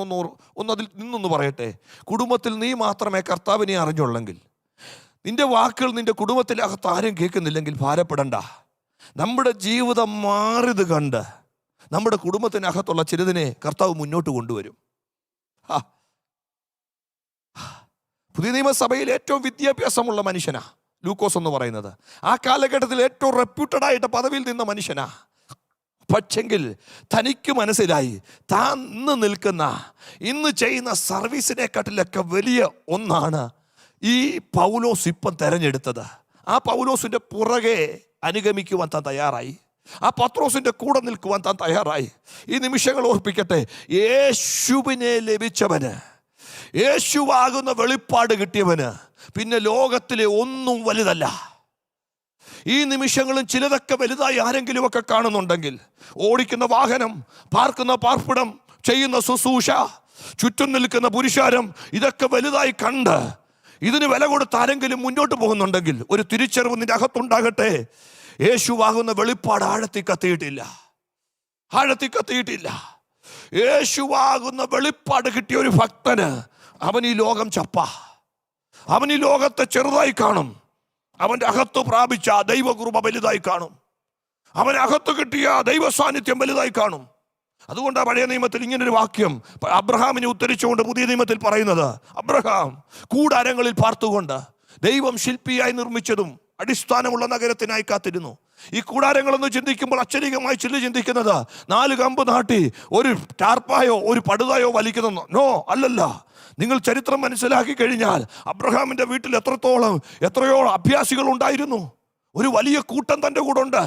അതിൽ നിന്നൊന്ന് പറയട്ടെ. കുടുംബത്തിൽ നീ മാത്രമേ കർത്താവിനെ അറിഞ്ഞുള്ളെങ്കിൽ, നിന്റെ വാക്കുകൾ നിന്റെ കുടുംബത്തിനകത്ത് ആരും കേൾക്കുന്നില്ലെങ്കിൽ ഭാരപ്പെടണ്ട. നമ്മുടെ ജീവിതം മാറിയത് കണ്ട് നമ്മുടെ കുടുംബത്തിനകത്തുള്ള ചിലതിനെ കർത്താവ് മുന്നോട്ട് കൊണ്ടുവരും. പുതിയ നിയമസഭയിൽ ഏറ്റവും വിദ്യാഭ്യാസമുള്ള മനുഷ്യനാ ലൂക്കോസ് എന്ന് പറയുന്നത്. ആ കാലഘട്ടത്തിൽ ഏറ്റവും റെപ്യൂട്ടഡ് ആയിട്ട് പദവിയിൽ നിന്ന മനുഷ്യനാ. പക്ഷെങ്കിൽ തനിക്ക് മനസ്സിലായി താൻ ഇന്ന് ചെയ്യുന്ന സർവീസിനെക്കാട്ടിലൊക്കെ വലിയ ഒന്നാണ് ഈ പൗലോസ് ഇപ്പം തെരഞ്ഞെടുത്തത്. ആ പൗലോസിൻ്റെ പുറകെ അനുഗമിക്കുവാൻ താൻ തയ്യാറായി. ആ പത്രോസിൻ്റെ കൂടെ നിൽക്കുവാൻ താൻ തയ്യാറായി. ഈ നിമിഷങ്ങൾ ഓർപ്പിക്കട്ടെ, യേശുവിനെ ലഭിച്ചവന് യേശുവാകുന്ന വെളിപ്പാട് കിട്ടിയവന് പിന്നെ ലോകത്തിലെ ഒന്നും വലുതല്ല. ഈ നിമിഷങ്ങളും ചിലതൊക്കെ വലുതായി ആരെങ്കിലുമൊക്കെ കാണുന്നുണ്ടെങ്കിൽ, ഓടിക്കുന്ന വാഹനം, പാർക്കുന്ന പാർപ്പിടം, ചെയ്യുന്ന ശുശ്രൂഷ, ചുറ്റും നിൽക്കുന്ന പുരുഷാരം, ഇതൊക്കെ വലുതായി കണ്ട് ഇതിന് വില കൊടുത്ത് ആരെങ്കിലും മുന്നോട്ട് പോകുന്നുണ്ടെങ്കിൽ ഒരു തിരിച്ചറിവ് നിന്റെ അകത്തുണ്ടാകട്ടെ. യേശുവാകുന്ന വെളിപ്പാട് ആഴത്തിൽ കത്തിയിട്ടില്ല. യേശുവാകുന്ന വെളിപ്പാട് കിട്ടിയ ഒരു ഭക്തന് അവൻ ഈ ലോകം ചപ്പ, അവൻ ഈ ലോകത്തെ ചെറുതായി കാണും. അവൻ്റെ അകത്ത് പ്രാപിച്ച ദൈവകൃപ വലുതായി കാണും. അവന് അകത്ത് കിട്ടിയ ദൈവ സാന്നിധ്യം വലുതായി കാണും. അതുകൊണ്ടാണ് പഴയ നിയമത്തിൽ ഇങ്ങനൊരു വാക്യം അബ്രഹാമിനെ ഉദ്ധരിച്ചുകൊണ്ട് പുതിയ നിയമത്തിൽ പറയുന്നത്, അബ്രഹാം കൂടാരങ്ങളിൽ പാർത്തുകൊണ്ട് ദൈവം ശില്പിയായി നിർമ്മിച്ചതും അടിസ്ഥാനമുള്ള നഗരത്തിനായി കാത്തിരുന്നു. ഈ കൂടാരങ്ങളെന്ന് ചിന്തിക്കുമ്പോൾ അക്ഷരികമായി ചിന്തിക്കുന്നത് 4 കമ്പ് നാട്ടി ഒരു ടാർപ്പായോ ഒരു പടുതായോ വലിക്കുന്നു. നോ, അല്ലല്ല. നിങ്ങൾ ചരിത്രം മനസ്സിലാക്കി കഴിഞ്ഞാൽ അബ്രഹാമിന്റെ വീട്ടിൽ എത്രയോ അഭ്യാസികൾ ഉണ്ടായിരുന്നു. ഒരു വലിയ കൂട്ടം തൻ്റെ കൂടെ ഉണ്ട്.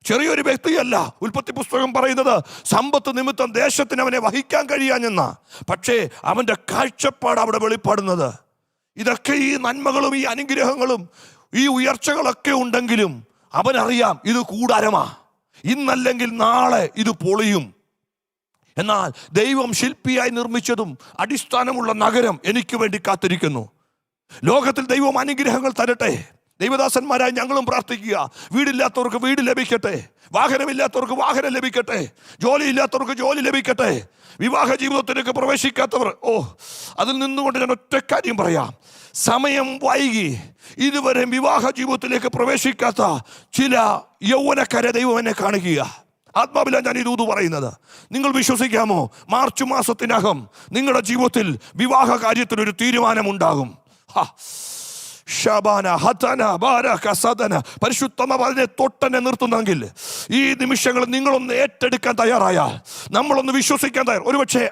ചെറിയൊരു വ്യക്തിയല്ല. ഉൽപ്പത്തി പുസ്തകം പറയുന്നത് സമ്പത്ത് നിമിത്തം ദേശത്തിന് അവനെ വഹിക്കാൻ കഴിയാഞ്ഞെന്ന. പക്ഷേ അവൻ്റെ കാഴ്ചപ്പാട് അവിടെ വെളിപ്പെടുന്നത്. ഇതൊക്കെ ഈ നന്മകളും ഈ അനുഗ്രഹങ്ങളും ഈ ഉയർച്ചകളൊക്കെ ഉണ്ടെങ്കിലും അവനറിയാം ഇത് കൂടാരമാ, ഇന്നല്ലെങ്കിൽ നാളെ ഇത് പൊളിയും. എന്നാൽ ദൈവം ശില്പിയായി നിർമ്മിച്ചതും അടിസ്ഥാനമുള്ള നഗരം എനിക്ക് വേണ്ടി കാത്തിരിക്കുന്നു. ലോകത്തിൽ ദൈവം അനുഗ്രഹങ്ങൾ തരട്ടെ. ദൈവദാസന്മാരായി ഞങ്ങളും പ്രാർത്ഥിക്കുക. വീടില്ലാത്തവർക്ക് വീട് ലഭിക്കട്ടെ, വാഹനമില്ലാത്തവർക്ക് വാഹനം ലഭിക്കട്ടെ, ജോലിയില്ലാത്തവർക്ക് ജോലി ലഭിക്കട്ടെ. വിവാഹ ജീവിതത്തിലേക്ക് പ്രവേശിക്കാത്തവർ, അതിൽ നിന്നുകൊണ്ട് ഞാൻ ഒറ്റ കാര്യം പറയാം. സമയം വൈകി ഇതുവരെ വിവാഹ ജീവിതത്തിലേക്ക് പ്രവേശിക്കാത്ത ചില യൗവനക്കാരെ ദൈവം എന്നെ കാണിക്കുക. ആത്മാവിലാണ് ഞാൻ ഇത് പറയുന്നത്. നിങ്ങൾ വിശ്വസിക്കാമോ? മാർച്ച് മാസത്തിനകം നിങ്ങളുടെ ജീവിതത്തിൽ വിവാഹ കാര്യത്തിലൊരു തീരുമാനമുണ്ടാകും. പരിശുദ്ധമ അതിനെ തൊട്ടനെ നിർത്തുന്നെങ്കിൽ ഈ നിമിഷങ്ങൾ നിങ്ങളൊന്ന് ഏറ്റെടുക്കാൻ തയ്യാറായാൽ, നമ്മളൊന്ന് വിശ്വസിക്കാൻ തയ്യാർ. ഒരുപക്ഷെ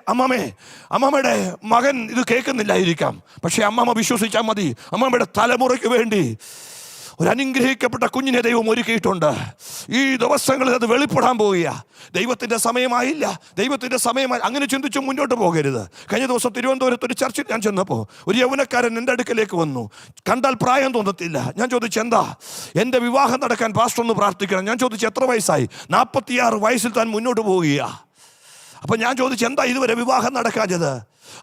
അമ്മമ്മയുടെ മകൻ ഇത് കേൾക്കുന്നില്ലായിരിക്കാം. പക്ഷെ അമ്മമ്മ വിശ്വസിച്ചാൽ മതി. അമ്മമ്മയുടെ തലമുറയ്ക്ക് വേണ്ടി ഒരു അനുഗ്രഹിക്കപ്പെട്ട കുഞ്ഞിനെ ദൈവം ഒരുക്കിയിട്ടുണ്ട്. ഈ ദിവസങ്ങളിൽ അത് വെളിപ്പെടാൻ പോവുക. ദൈവത്തിൻ്റെ സമയമായില്ല, ദൈവത്തിൻ്റെ സമയമായി അങ്ങനെ ചിന്തിച്ച് മുന്നോട്ട് പോകരുത്. കഴിഞ്ഞ ദിവസം തിരുവനന്തപുരത്ത് ഒരു ചർച്ചിൽ ഞാൻ ചെന്നപ്പോൾ ഒരു യൗവനക്കാരൻ എൻ്റെ അടുക്കലേക്ക് വന്നു. കണ്ടാൽ പ്രായം തോന്നത്തില്ല. ഞാൻ ചോദിച്ചു, എന്താ? എൻ്റെ വിവാഹം നടക്കാൻ പാസ്റ്റർ ഒന്ന് പ്രാർത്ഥിക്കണം. ഞാൻ ചോദിച്ചു, എത്ര വയസ്സായി? 46 വയസ്സിൽ താൻ മുന്നോട്ട് പോവുക. അപ്പം ഞാൻ ചോദിച്ചു, എന്താ ഇതുവരെ വിവാഹം നടക്കാഞ്ഞത്?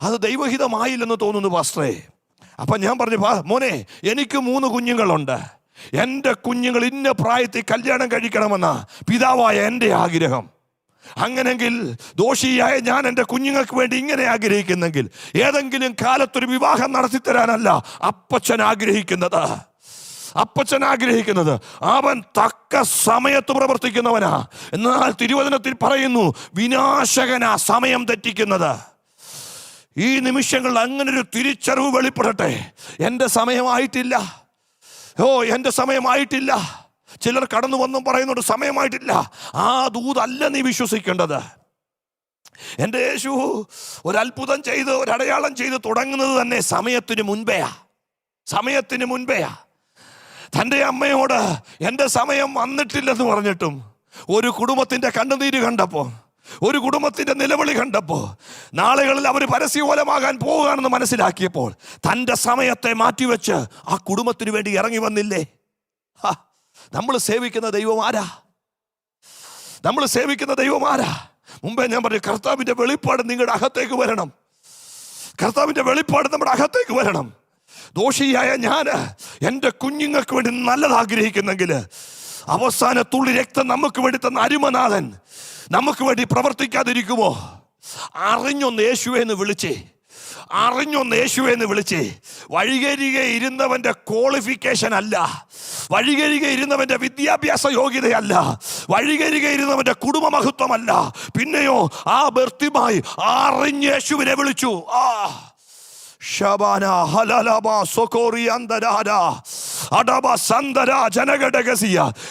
അത് ദൈവഹിതമായില്ലെന്ന് തോന്നുന്നു പാസ്റ്ററേ. അപ്പം ഞാൻ പറഞ്ഞു, മോനെ, എനിക്ക് 3 കുഞ്ഞുങ്ങളുണ്ട്. എൻ്റെ കുഞ്ഞുങ്ങൾ ഇന്ന പ്രായത്തിൽ കല്യാണം കഴിക്കണമെന്ന പിതാവായ എൻ്റെ ആഗ്രഹം. അങ്ങനെങ്കിൽ ദോഷിയായ ഞാൻ എൻ്റെ കുഞ്ഞുങ്ങൾക്ക് വേണ്ടി ഇങ്ങനെ ആഗ്രഹിക്കുന്നെങ്കിൽ ഏതെങ്കിലും കാലത്തൊരു വിവാഹം നടത്തിത്തരാനല്ല അപ്പച്ചൻ ആഗ്രഹിക്കുന്നത്. അവൻ തക്ക സമയത്ത് പ്രവർത്തിക്കുന്നവനാ. എന്നാൽ തിരുവചനത്തിൽ പറയുന്നു, വിനാശകനാ സമയം തെറ്റിക്കുന്നത്. ഈ നിമിഷങ്ങളിൽ അങ്ങനൊരു തിരിച്ചറിവ് വെളിപ്പെടട്ടെ. എൻ്റെ സമയമായിട്ടില്ല, എൻ്റെ സമയമായിട്ടില്ല. ചിലർ കടന്നു വന്നും പറയുന്നുണ്ട് സമയമായിട്ടില്ല. ആ ദൂതല്ല നീ വിശ്വസിക്കേണ്ടത്. എൻ്റെ യേശു ഒരത്ഭുതം ചെയ്ത് ഒരടയാളം ചെയ്ത് തുടങ്ങുന്നത് തന്നെ സമയത്തിന് മുൻപെയാ. തൻ്റെ അമ്മയോട് എൻ്റെ സമയം വന്നിട്ടില്ലെന്ന് പറഞ്ഞിട്ടും ഒരു കുടുംബത്തിൻ്റെ കണ്ണുനീര് കണ്ടപ്പോൾ, ഒരു കുടുംബത്തിൻ്റെ നിലവിളി കണ്ടപ്പോൾ, നാളുകളിൽ അവർ പരസ്യകോലമാകാൻ പോവുകയാണെന്ന് മനസ്സിലാക്കിയപ്പോൾ തൻ്റെ സമയത്തെ മാറ്റിവെച്ച് ആ കുടുംബത്തിന് വേണ്ടി ഇറങ്ങി വന്നില്ലേ? നമ്മൾ സേവിക്കുന്ന ദൈവം ആരാ? മുമ്പേ ഞാൻ പറഞ്ഞു, കർത്താവിൻ്റെ വെളിപ്പാട് നിങ്ങളുടെ അകത്തേക്ക് വരണം. കർത്താവിൻ്റെ വെളിപ്പാട് നമ്മുടെ അകത്തേക്ക് വരണം. ദോഷിയായ ഞാൻ എൻ്റെ കുഞ്ഞുങ്ങൾക്ക് വേണ്ടി നല്ലത് ആഗ്രഹിക്കുന്നെങ്കിൽ അവസാന തുള്ളി രക്തം നമുക്ക് വേണ്ടി തന്ന അരുമനാഥൻ നമുക്ക് വേണ്ടി പ്രവർത്തിക്കാതിരിക്കുമോ? അറിഞ്ഞൊന്ന് യേശുവെന്ന് വിളിച്ചേ. വഴികരികെ ഇരുന്നവൻ്റെ ക്വാളിഫിക്കേഷൻ അല്ല, വഴികരികെ ഇരുന്നവൻ്റെ വിദ്യാഭ്യാസ യോഗ്യതയല്ല, വഴികരികെ ഇരുന്നവൻ്റെ കുടുംബമഹത്വമല്ല. പിന്നെയോ ആ ബർത്തിമായി അറിഞ്ഞ് യേശുവിനെ വിളിച്ചു.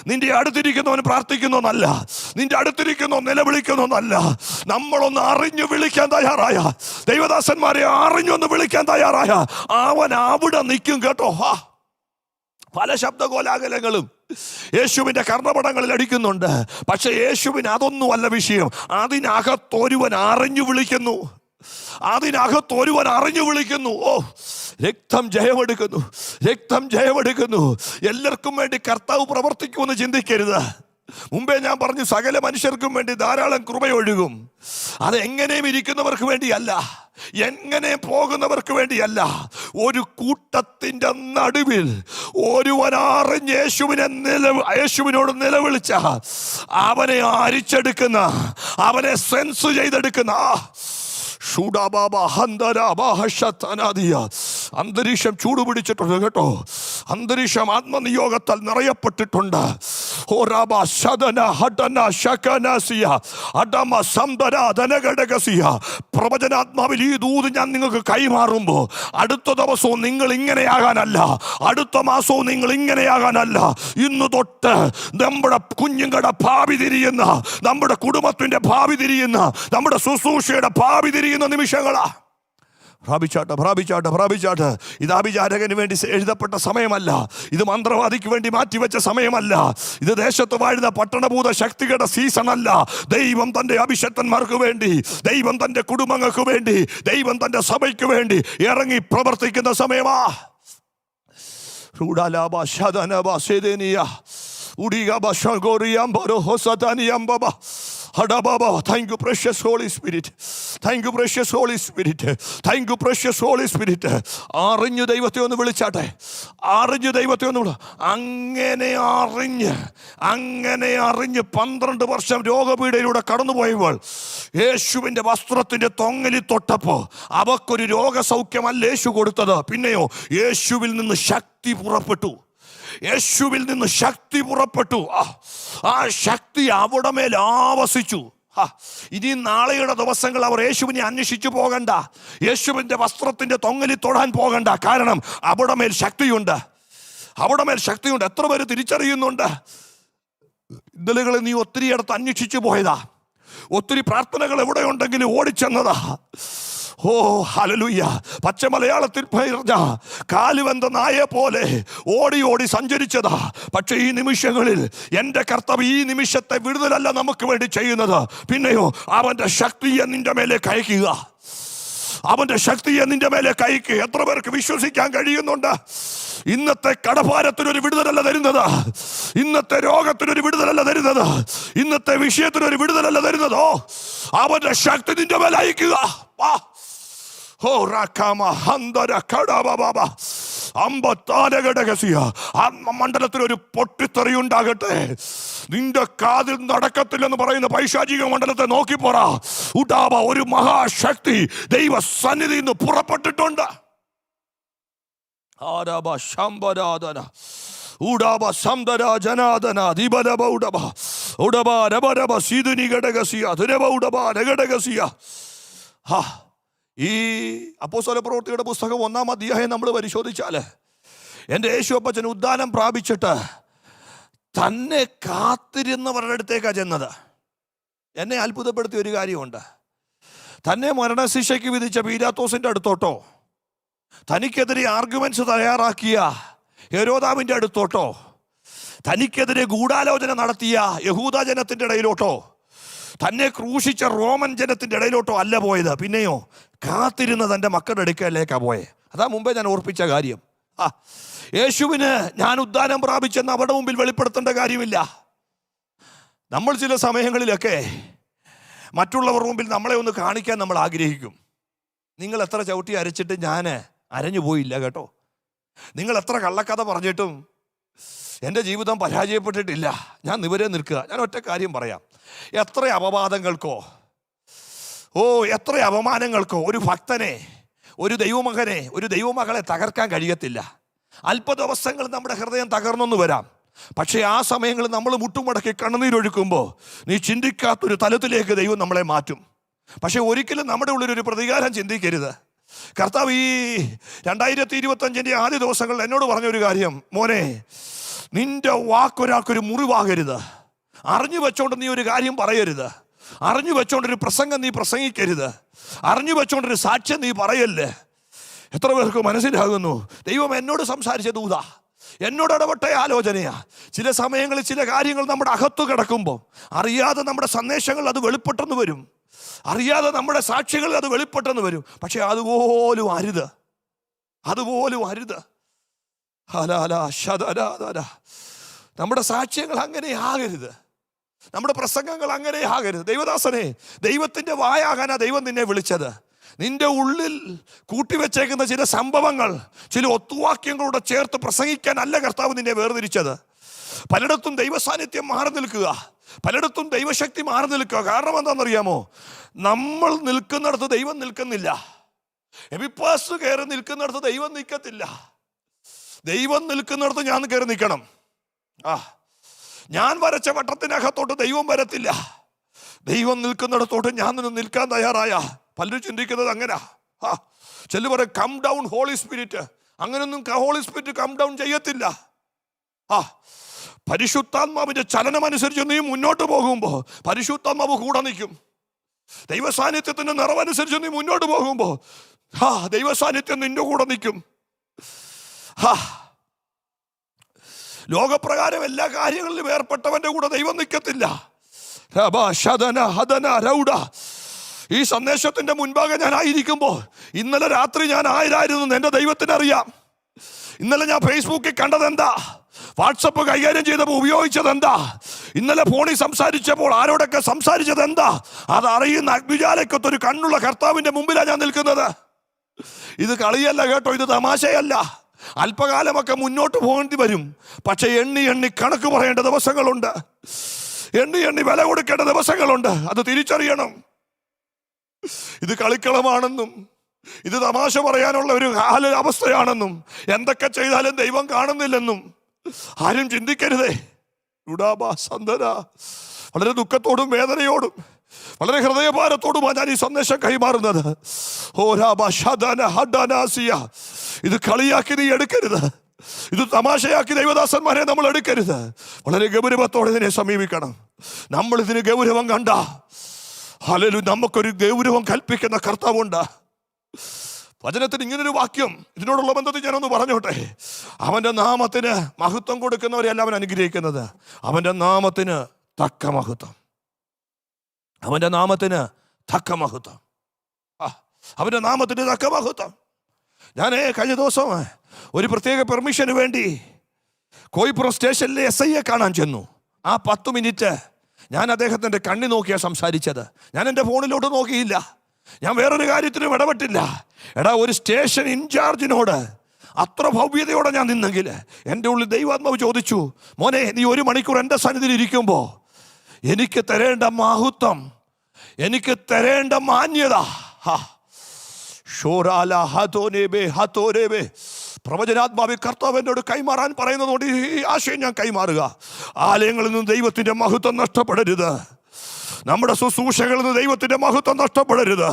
നിന്റെ അടുത്തിരിക്കുന്നവൻ പ്രാർത്ഥിക്കുന്നോന്നല്ല, നിന്റെ അടുത്തിരിക്കുന്നോ നിലവിളിക്കുന്നോന്നല്ല. നമ്മളൊന്ന് അറിഞ്ഞു വിളിക്കാൻ തയ്യാറായ, ദൈവദാസന്മാരെ അറിഞ്ഞൊന്ന് വിളിക്കാൻ തയ്യാറായ അവൻ അവിടെ നിൽക്കും കേട്ടോ. പല ശബ്ദകോലാഹലങ്ങളും യേശുവിൻ്റെ കർണപടങ്ങളിൽ അടിക്കുന്നുണ്ട്. പക്ഷെ യേശുവിന് അതൊന്നുമല്ല വിഷയം. അതിനകത്തൊരുവൻ അറിഞ്ഞു വിളിക്കുന്നു. അതിനകത്ത് ഒരുവൻ അറിഞ്ഞു വിളിക്കുന്നു, ഓ രക്തം ജയമെടുക്കുന്നു, രക്തം ജയമെടുക്കുന്നു. എല്ലാവർക്കും വേണ്ടി കർത്താവ് പ്രവർത്തിക്കുമെന്ന് ചിന്തിക്കരുത്. മുമ്പേ ഞാൻ പറഞ്ഞു, സകല മനുഷ്യർക്കും വേണ്ടി ധാരാളം കൃപയൊഴുകും. അത് എങ്ങനെയും ഇരിക്കുന്നവർക്ക് വേണ്ടിയല്ല, എങ്ങനെ പോകുന്നവർക്ക് വേണ്ടിയല്ല. ഒരു കൂട്ടത്തിൻ്റെ നടുവിൽ ഒരുവനറിഞ്ഞ് യേശുവിനോട് നിലവിളിച്ച അവനെ അരിച്ചെടുക്കുന്ന, അവനെ സെൻസ് ചെയ്തെടുക്കുന്ന അന്തരീക്ഷം ചൂടുപിടിച്ചിട്ടുണ്ട് കേട്ടോ. അന്തരീക്ഷം ആത്മനിയോഗത്താൽ നിറയപ്പെട്ടിട്ടുണ്ട്. പ്രവചനാത്മാവിൽ ഈ ദൂത് ഞാൻ നിങ്ങൾക്ക് കൈമാറുമ്പോൾ അടുത്ത ദിവസവും നിങ്ങൾ ഇങ്ങനെയാകാനല്ല, അടുത്ത മാസവും നിങ്ങൾ ഇങ്ങനെയാകാനല്ല. ഇന്ന് തൊട്ട് നമ്മുടെ കുഞ്ഞുങ്ങളുടെ ഭാവി തിരിയുന്ന, നമ്മുടെ കുടുംബത്തിന്റെ ഭാവി തിരിയുന്ന, നമ്മുടെ ശുശ്രൂഷയുടെ ഭാവി തിരിയുന്ന നിമിഷങ്ങളാ. പ്രാപിച്ചാട്ട്. ഇത് ആഭിചാരകന് വേണ്ടി എഴുതപ്പെട്ട സമയമല്ല, ഇത് മന്ത്രവാദിക്ക് വേണ്ടി മാറ്റിവെച്ച സമയമല്ല, ഇത് ദേശത്ത് വാഴുന്ന പട്ടണഭൂത ശക്തികളുടെ സീസണല്ല. ദൈവം തൻ്റെ അഭിഷക്തന്മാർക്ക് വേണ്ടി, ദൈവം തൻ്റെ കുടുംബങ്ങൾക്ക് വേണ്ടി, ദൈവം തൻ്റെ സഭയ്ക്ക് വേണ്ടി ഇറങ്ങി പ്രവർത്തിക്കുന്ന സമയമാ. Thank you, precious Holy Spirit. Thank you, precious Holy Spirit. Thank you, precious Holy Spirit. അറിഞ്ഞു ദൈവത്തെ ഒന്ന് വിളിച്ചാട്ടെ, അറിഞ്ഞു ദൈവത്തെ ഒന്ന് അങ്ങനെ അറിഞ്ഞ് 12 വർഷം രോഗപീഠയിലൂടെ കടന്നുപോയപ്പോൾ യേശുവിൻ്റെ വസ്ത്രത്തിൻ്റെ തൊങ്ങലി തൊട്ടപ്പോൾ അവക്കൊരു രോഗസൗഖ്യമല്ല യേശു കൊടുത്തത്. പിന്നെയോ യേശുവിൽ നിന്ന് ശക്തി പുറപ്പെട്ടു, യേശുവിൽ നിന്ന് ശക്തി പുറപ്പെട്ടു. ആ ശക്തി അവിടെ മേൽ ആവസിച്ചു. ഇനി നാളെയുടെ ദിവസങ്ങൾ അവർ യേശുവിനെ അന്വേഷിച്ചു പോകണ്ട, യേശുവിൻ്റെ വസ്ത്രത്തിൻ്റെ തൊങ്ങലി തൊടാൻ പോകണ്ട. കാരണം അവിടെ മേൽ ശക്തിയുണ്ട്, അവിടെ മേൽ ശക്തിയുണ്ട്. എത്ര പേര് തിരിച്ചറിയുന്നുണ്ട്? ഇന്നലകളിൽ നീ ഒത്തിരി ഇടത്ത് അന്വേഷിച്ചു പോയതാ, ഒത്തിരി പ്രാർത്ഥനകൾ എവിടെയുണ്ടെങ്കിലും ഓടിച്ചെന്നതാ. ഓ ഹല്ലേലൂയ. പച്ച മലയാളത്തിൽ പറഞ്ഞ കാലുവെന്ത നായെ പോലെ ഓടി ഓടി സഞ്ചരിച്ചതാ. പക്ഷെ ഈ നിമിഷങ്ങളിൽ എൻ്റെ കർത്താവ് ഈ നിമിഷത്തെ വിടുതലല്ല നമുക്ക് വേണ്ടി ചെയ്യുന്നത്, പിന്നെയോ അവൻ്റെ ശക്തിയെ നിന്റെ മേലെ കയക്കുക, അവൻ്റെ ശക്തിയെ നിന്റെ മേലെ കയക്കുക. എത്ര പേർക്ക് വിശ്വസിക്കാൻ കഴിയുന്നുണ്ട്? ഇന്നത്തെ കടഭാരത്തിനൊരു വിടുതലല്ല തരുന്നത്, ഇന്നത്തെ രോഗത്തിനൊരു വിടുതലല്ല തരുന്നത്, ഇന്നത്തെ വിഷയത്തിനൊരു വിടുതലല്ല തരുന്നതോ, അവൻ്റെ ശക്തി നിന്റെ മേലെ അയക്കുക. ആത്മമണ്ഡലത്തിലൊരു പൊട്ടിത്തെറി ഉണ്ടാകട്ടെ. നിന്റെ കാതിൽ നടക്കത്തില്ലെന്ന് പറയുന്ന പൈശാചിക മണ്ഡലത്തെ നോക്കി പോറ. ഒരു മഹാശക്തി ദൈവ സന്നിധിയിൽ നിന്ന് പുറപ്പെട്ടിട്ടുണ്ട്. ഈ അപ്പോസ്തല പ്രവൃത്തിയുടെ പുസ്തകം 1-ാം അധ്യായം നമ്മൾ പരിശോധിച്ചാൽ എൻ്റെ യേശു അപ്പച്ചൻ ഉദ്ധാനം പ്രാപിച്ചിട്ട് തന്നെ കാത്തിരുന്നവരുടെ അടുത്തേക്കാണ് ചെന്നത്. എന്നെ അത്ഭുതപ്പെടുത്തിയ ഒരു കാര്യമുണ്ട്. തന്നെ മരണശിക്ഷയ്ക്ക് വിധിച്ച പീലാത്തോസിൻ്റെ അടുത്തോട്ടോ, തനിക്കെതിരെ ആർഗ്യുമെന്റ്സ് തയ്യാറാക്കിയ ഹെരോദാവിൻ്റെ അടുത്തോട്ടോ, തനിക്കെതിരെ ഗൂഢാലോചന നടത്തിയ യഹൂദ ജനത്തിൻ്റെ ഇടയിലോട്ടോ, തന്നെ ക്രൂശിച്ച റോമൻ ജനത്തിൻ്റെ ഇടയിലോട്ടോ അല്ല പോയത്. പിന്നെയോ കാത്തിരുന്ന തൻ്റെ മക്കളുടെ അടുക്കലേക്കാണ് പോയത്. അതാ മുമ്പേ ഞാൻ ഓർപ്പിച്ച കാര്യം. യേശുവിന് ഞാൻ ഉദ്ധാനം പ്രാപിച്ചെന്ന് അവരുടെ മുമ്പിൽ വെളിപ്പെടുത്തേണ്ട കാര്യമില്ല. നമ്മൾ ചില സമയങ്ങളിലൊക്കെ മറ്റുള്ളവരുടെ മുമ്പിൽ നമ്മളെ ഒന്ന് കാണിക്കാൻ നമ്മൾ ആഗ്രഹിക്കും. നിങ്ങൾ എത്ര ചവിട്ടി അരച്ചിട്ട് ഞാൻ അരഞ്ഞു പോയില്ല കേട്ടോ, നിങ്ങൾ എത്ര കള്ളക്കഥ പറഞ്ഞിട്ടും എൻ്റെ ജീവിതം പരാജയപ്പെട്ടിട്ടില്ല, ഞാൻ നിവരെ നിൽക്കുക. ഞാൻ ഒറ്റ കാര്യം പറയാം, എത്ര അപവാദങ്ങൾക്കോ എത്ര അപമാനങ്ങൾക്കോ ഒരു ഭക്തനെ, ഒരു ദൈവമകനെ, ഒരു ദൈവമകളെ തകർക്കാൻ കഴിയത്തില്ല. അല്പ ദിവസങ്ങൾ നമ്മുടെ ഹൃദയം തകർന്നൊന്നു വരാം, പക്ഷേ ആ സമയങ്ങളിൽ നമ്മൾ മുട്ടുമടക്കി കണ്ണുനീരൊഴുക്കുമ്പോൾ നീ ചിന്തിക്കാത്തൊരു തലത്തിലേക്ക് ദൈവം നമ്മളെ മാറ്റും. പക്ഷെ ഒരിക്കലും നമ്മുടെ ഉള്ളിലൊരു പ്രതികാരം ചിന്തിക്കരുത്. കർത്താവ് ഈ 2025 ആദ്യ ദിവസങ്ങളിൽ എന്നോട് പറഞ്ഞൊരു കാര്യം, മോനെ നിന്റെ വാക്കൊരാൾക്കൊരു മുറിവാകരുത്. അറിഞ്ഞു വെച്ചോണ്ട് നീ ഒരു കാര്യം പറയരുത്, അറിഞ്ഞു വെച്ചോണ്ടൊരു പ്രസംഗം നീ പ്രസംഗിക്കരുത്, അറിഞ്ഞു വെച്ചോണ്ടൊരു സാക്ഷ്യം നീ പറയല്ലേ. എത്ര പേർക്ക് മനസ്സിലാകുന്നു? ദൈവം എന്നോട് സംസാരിച്ച ദൂതാ, എന്നോട് ഇടപെട്ട ആലോചനയാ. ചില സമയങ്ങളിൽ ചില കാര്യങ്ങൾ നമ്മുടെ അകത്തു കിടക്കുമ്പോൾ അറിയാതെ നമ്മുടെ സന്ദേശങ്ങൾ അത് വെളിപ്പെട്ടെന്ന് വരും. അറിയാതെ നമ്മുടെ സാക്ഷികളിൽ അത് വെളിപ്പെട്ടെന്ന് വരും. പക്ഷെ അതുപോലും അരുത്, അതുപോലും അരുത്. നമ്മുടെ സാക്ഷ്യങ്ങൾ അങ്ങനെ ആകരുത്, നമ്മുടെ പ്രസംഗങ്ങൾ അങ്ങനെ ആകരുത്. ദൈവദാസനെ, ദൈവത്തിൻ്റെ വായാകാനാ ദൈവം നിന്നെ വിളിച്ചത്. നിന്റെ ഉള്ളിൽ കൂട്ടിവെച്ചേക്കുന്ന ചില സംഭവങ്ങൾ, ചില ഒത്തുവാക്യങ്ങളോട് ചേർത്ത് പ്രസംഗിക്കാനല്ല കർത്താവ് നിന്നെ വേർതിരിച്ചത്. പലയിടത്തും ദൈവസാന്നിധ്യം മാറി നിൽക്കുക, പലയിടത്തും ദൈവശക്തി മാറി നിൽക്കുക. കാരണം എന്താണെന്നറിയാമോ? നമ്മൾ നിൽക്കുന്നിടത്ത് ദൈവം നിൽക്കുന്നില്ല. എബിപ്പാസ് കയറി നിൽക്കുന്നിടത്ത് ദൈവം നിൽക്കത്തില്ല. ദൈവം നിൽക്കുന്നിടത്ത് ഞാൻ കയറി നിൽക്കണം. ഞാൻ വരച്ച വട്ടത്തിനകത്തോട്ട് ദൈവം വരത്തില്ല. ദൈവം നിൽക്കുന്നിടത്തോട്ട് ഞാൻ നിൽക്കാൻ തയ്യാറായ. പലരും ചിന്തിക്കുന്നത് അങ്ങനെ. ചെല്ലു പറയും കം ഡൗൺ ഹോളി സ്പിരിറ്റ്. അങ്ങനൊന്നും ഹോളി സ്പിരിറ്റ് കം ഡൗൺ ചെയ്യത്തില്ല. പരിശുദ്ധാത്മാവിന്റെ ചലനം അനുസരിച്ച് നീ മുന്നോട്ട് പോകുമ്പോൾ പരിശുദ്ധാത്മാവ് കൂടെ നിൽക്കും. ദൈവസാന്നിധ്യത്തിന്റെ നിറവനുസരിച്ച് നീ മുന്നോട്ട് പോകുമ്പോൾ ദൈവസാന്നിധ്യം നിന്റെ കൂടെ നിൽക്കും. ലോകപ്രകാരം എല്ലാ കാര്യങ്ങളിലും ഏർപ്പെട്ടവന്റെ കൂടെ ദൈവം നിൽക്കത്തില്ല. ഈ സന്ദേശത്തിന്റെ മുൻപാകെ ഞാൻ ആയിരിക്കുമ്പോൾ ഇന്നലെ രാത്രി ഞാൻ ആയിരുന്നു എൻ്റെ ദൈവത്തിനറിയാം. ഇന്നലെ ഞാൻ ഫേസ്ബുക്കിൽ കണ്ടതെന്താ, വാട്സപ്പ് കൈകാര്യം ചെയ്തപ്പോൾ ഉപയോഗിച്ചത് എന്താ, ഇന്നലെ ഫോണിൽ സംസാരിച്ചപ്പോൾ ആരോടൊക്കെ സംസാരിച്ചത് എന്താ, അതറിയുന്ന അഗ്നിജാലയ്ക്കൊത്തൊരു കണ്ണുള്ള കർത്താവിന്റെ മുമ്പിലാണ് ഞാൻ നിൽക്കുന്നത്. ഇത് കളിയല്ല കേട്ടോ, ഇത് തമാശയല്ല. അല്പകാലമൊക്കെ മുന്നോട്ട് പോകേണ്ടി വരും. പക്ഷെ എണ്ണി എണ്ണി കണക്ക് പറയേണ്ട ദിവസങ്ങളുണ്ട്, എണ്ണി എണ്ണി വില കൊടുക്കേണ്ട ദിവസങ്ങളുണ്ട്. അത് തിരിച്ചറിയണം. ഇത് കളിക്കളമാണെന്നും ഇത് തമാശ പറയാനുള്ള ഒരു അവസ്ഥയാണെന്നും എന്തൊക്കെ ചെയ്താലും ദൈവം കാണുന്നില്ലെന്നും ആരും ചിന്തിക്കരുതേ. വളരെ ദുഃഖത്തോടും വേദനയോടും വളരെ ഹൃദയഭാരത്തോടുമാണ് ഞാൻ ഈ സന്ദേശം കൈമാറുന്നത്. ഇത് കളിയാക്കി നീ എടുക്കരുത്, ഇത് തമാശയാക്കി ദൈവദാസന്മാരെ നമ്മൾ എടുക്കരുത്. വളരെ ഗൗരവത്തോടെ ഇതിനെ സമീപിക്കണം. നമ്മൾ ഇതിന് ഗൗരവം കണ്ട ഹല്ലേലൂയ, നമുക്കൊരു ഗൗരവം കൽപ്പിക്കുന്ന കർത്താവുണ്ട്. വചനത്തിന് ഇങ്ങനൊരു വാക്യം, ഇതിനോടുള്ള ബന്ധത്തിൽ ഞാനൊന്ന് പറഞ്ഞോട്ടെ. അവന്റെ നാമത്തിന് മഹത്വം കൊടുക്കുന്നവരെയല്ല അവൻ അനുഗ്രഹിക്കുന്നത്, അവന്റെ നാമത്തിന് തക്ക മഹത്വം. അവന്റെ നാമത്തിന് തക്ക മഹത്വം, അവന്റെ നാമത്തിന് തക്ക മഹത്വം. ഞാൻ കഴിഞ്ഞ ദിവസം ഒരു പ്രത്യേക പെർമിഷന് വേണ്ടി കോയിപ്പുറം സ്റ്റേഷനിലെ SIയെ കാണാൻ ചെന്നു. ആ 10 മിനിറ്റ് ഞാൻ അദ്ദേഹത്തിൻ്റെ കണ്ണി നോക്കിയാണ് സംസാരിച്ചത്. ഞാൻ എൻ്റെ ഫോണിലോട്ട് നോക്കിയില്ല, ഞാൻ വേറൊരു കാര്യത്തിനും ഇടപെട്ടില്ല. ഒരു സ്റ്റേഷൻ ഇൻചാർജിനോട് അത്ര ഭവ്യതയോടെ ഞാൻ നിന്നെങ്കിൽ എൻ്റെ ഉള്ളിൽ ദൈവാത്മാവ് ചോദിച്ചു, മോനെ നീ 1 മണിക്കൂർ എൻ്റെ സന്നിധിയിൽ ഇരിക്കുമ്പോൾ എനിക്ക് തരേണ്ട മഹത്വം, എനിക്ക് തരേണ്ട മാന്യത, പ്രവചനാത്മാവിൽ കർത്താവ് എന്നോട് കൈമാറാൻ പറയുന്നതുകൊണ്ട് ഈ ആശയം ഞാൻ കൈമാറുക. ആലയങ്ങളിൽ നിന്ന് ദൈവത്തിൻ്റെ മഹത്വം നഷ്ടപ്പെടരുത്, നമ്മുടെ ശുശ്രൂഷകളിൽ നിന്ന് ദൈവത്തിൻ്റെ മഹത്വം നഷ്ടപ്പെടരുത്.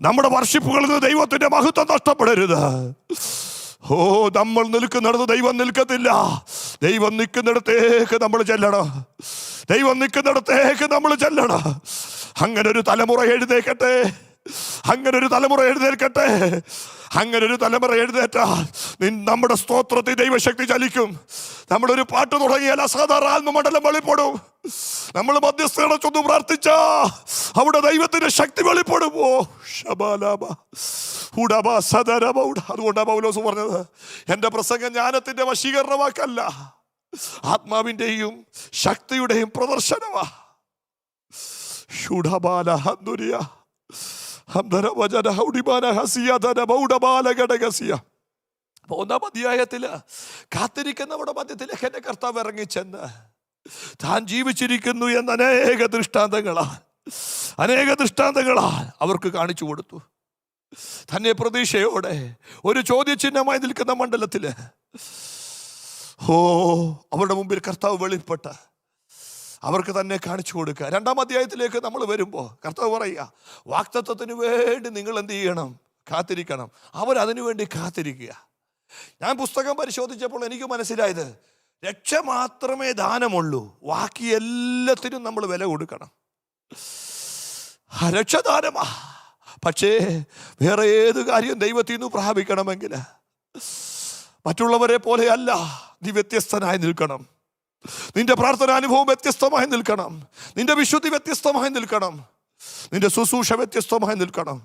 നമ്മുടെ വർഷിപ്പുകളിൽ നിന്ന് ദൈവത്തിൻ്റെ മഹത്വം നഷ്ടപ്പെടരുത്. നമ്മൾ നിൽക്കുന്നിടത്ത് ദൈവം നിൽക്കത്തില്ല. ദൈവം നിൽക്കുന്നിടത്തേക്ക് നമ്മൾ ചെല്ലണം, ദൈവം നിൽക്കുന്നിടത്തേക്ക് നമ്മൾ ചെല്ലണം. അങ്ങനെ ഒരു തലമുറ എഴുന്നേൽക്കട്ടെ, അങ്ങനെ ഒരു തലമുറ എഴുന്നേൽക്കട്ടെ. അങ്ങനെ ഒരു തലമുറ എഴുന്നേറ്റാൽ നമ്മുടെ സ്തോത്രത്തിൽ ദൈവശക്തി ചലിക്കും. നമ്മളൊരു പാട്ട് തുടങ്ങിയാൽ അസാധാരണ ആത്മമണ്ഡലം വെളിപ്പെടും. നമ്മൾ മധ്യസ്ഥകളെ ചൊന്ന് പ്രാർത്ഥിച്ചാ അവിടെ ദൈവത്തിന്റെ ശക്തി വെളിപ്പെടുമോ? അതുകൊണ്ടാണ് പൗലോസ് പറഞ്ഞത്, എൻ്റെ പ്രസംഗം ജ്ഞാനത്തിന്റെ വശീകരണ വാക്കല്ല, ആത്മാവിന്റെയും ശക്തിയുടെയും പ്രദർശനമാ. ഒന്നാം അധ്യായത്തില് കാത്തിരിക്കുന്നവരുടെ മധ്യത്തിലേക്ക് എന്റെ കർത്താവ് ഇറങ്ങിച്ചെന്ന് താൻ ജീവിച്ചിരിക്കുന്നു എന്ന അനേക ദൃഷ്ടാന്തങ്ങളാൽ അവർക്ക് കാണിച്ചു കൊടുത്തു. തന്നെ പ്രതീക്ഷയോടെ ഒരു ചോദ്യചിഹ്നമായി നിൽക്കുന്ന മണ്ഡലത്തില് അവരുടെ മുമ്പിൽ കർത്താവ് വെളിപ്പെട്ട അവർക്ക് തന്നെ കാണിച്ചു കൊടുക്കുക. 2-ാം അധ്യായത്തിലേക്ക് നമ്മൾ വരുമ്പോൾ കർത്താവ് പറയുക, വാഗ്ദത്തത്തിന് വേണ്ടി നിങ്ങൾ എന്ത് ചെയ്യണം? കാത്തിരിക്കണം. അവരതിനു വേണ്ടി കാത്തിരിക്കുക. ഞാൻ പുസ്തകം പരിശോധിച്ചപ്പോൾ എനിക്ക് മനസ്സിലായത്, രക്ഷ മാത്രമേ ദാനമുള്ളൂ, ബാക്കി എല്ലാത്തിനും നമ്മൾ വില കൊടുക്കണം. രക്ഷദാനമാ. പക്ഷേ വേറെ ഏത് കാര്യം ദൈവത്തിൽ നിന്ന് പ്രാപിക്കണമെങ്കിൽ മറ്റുള്ളവരെ പോലെയല്ല. നീ വ്യത്യസ്തനായി നിൽക്കണം. നിന്റെ പ്രാർത്ഥനാനുഭവം വ്യത്യസ്തമായി നിൽക്കണം. നിന്റെ വിശുദ്ധി വ്യത്യസ്തമായി നിൽക്കണം. നിന്റെ ശുശ്രൂഷ വ്യത്യസ്തമായി നിൽക്കണം.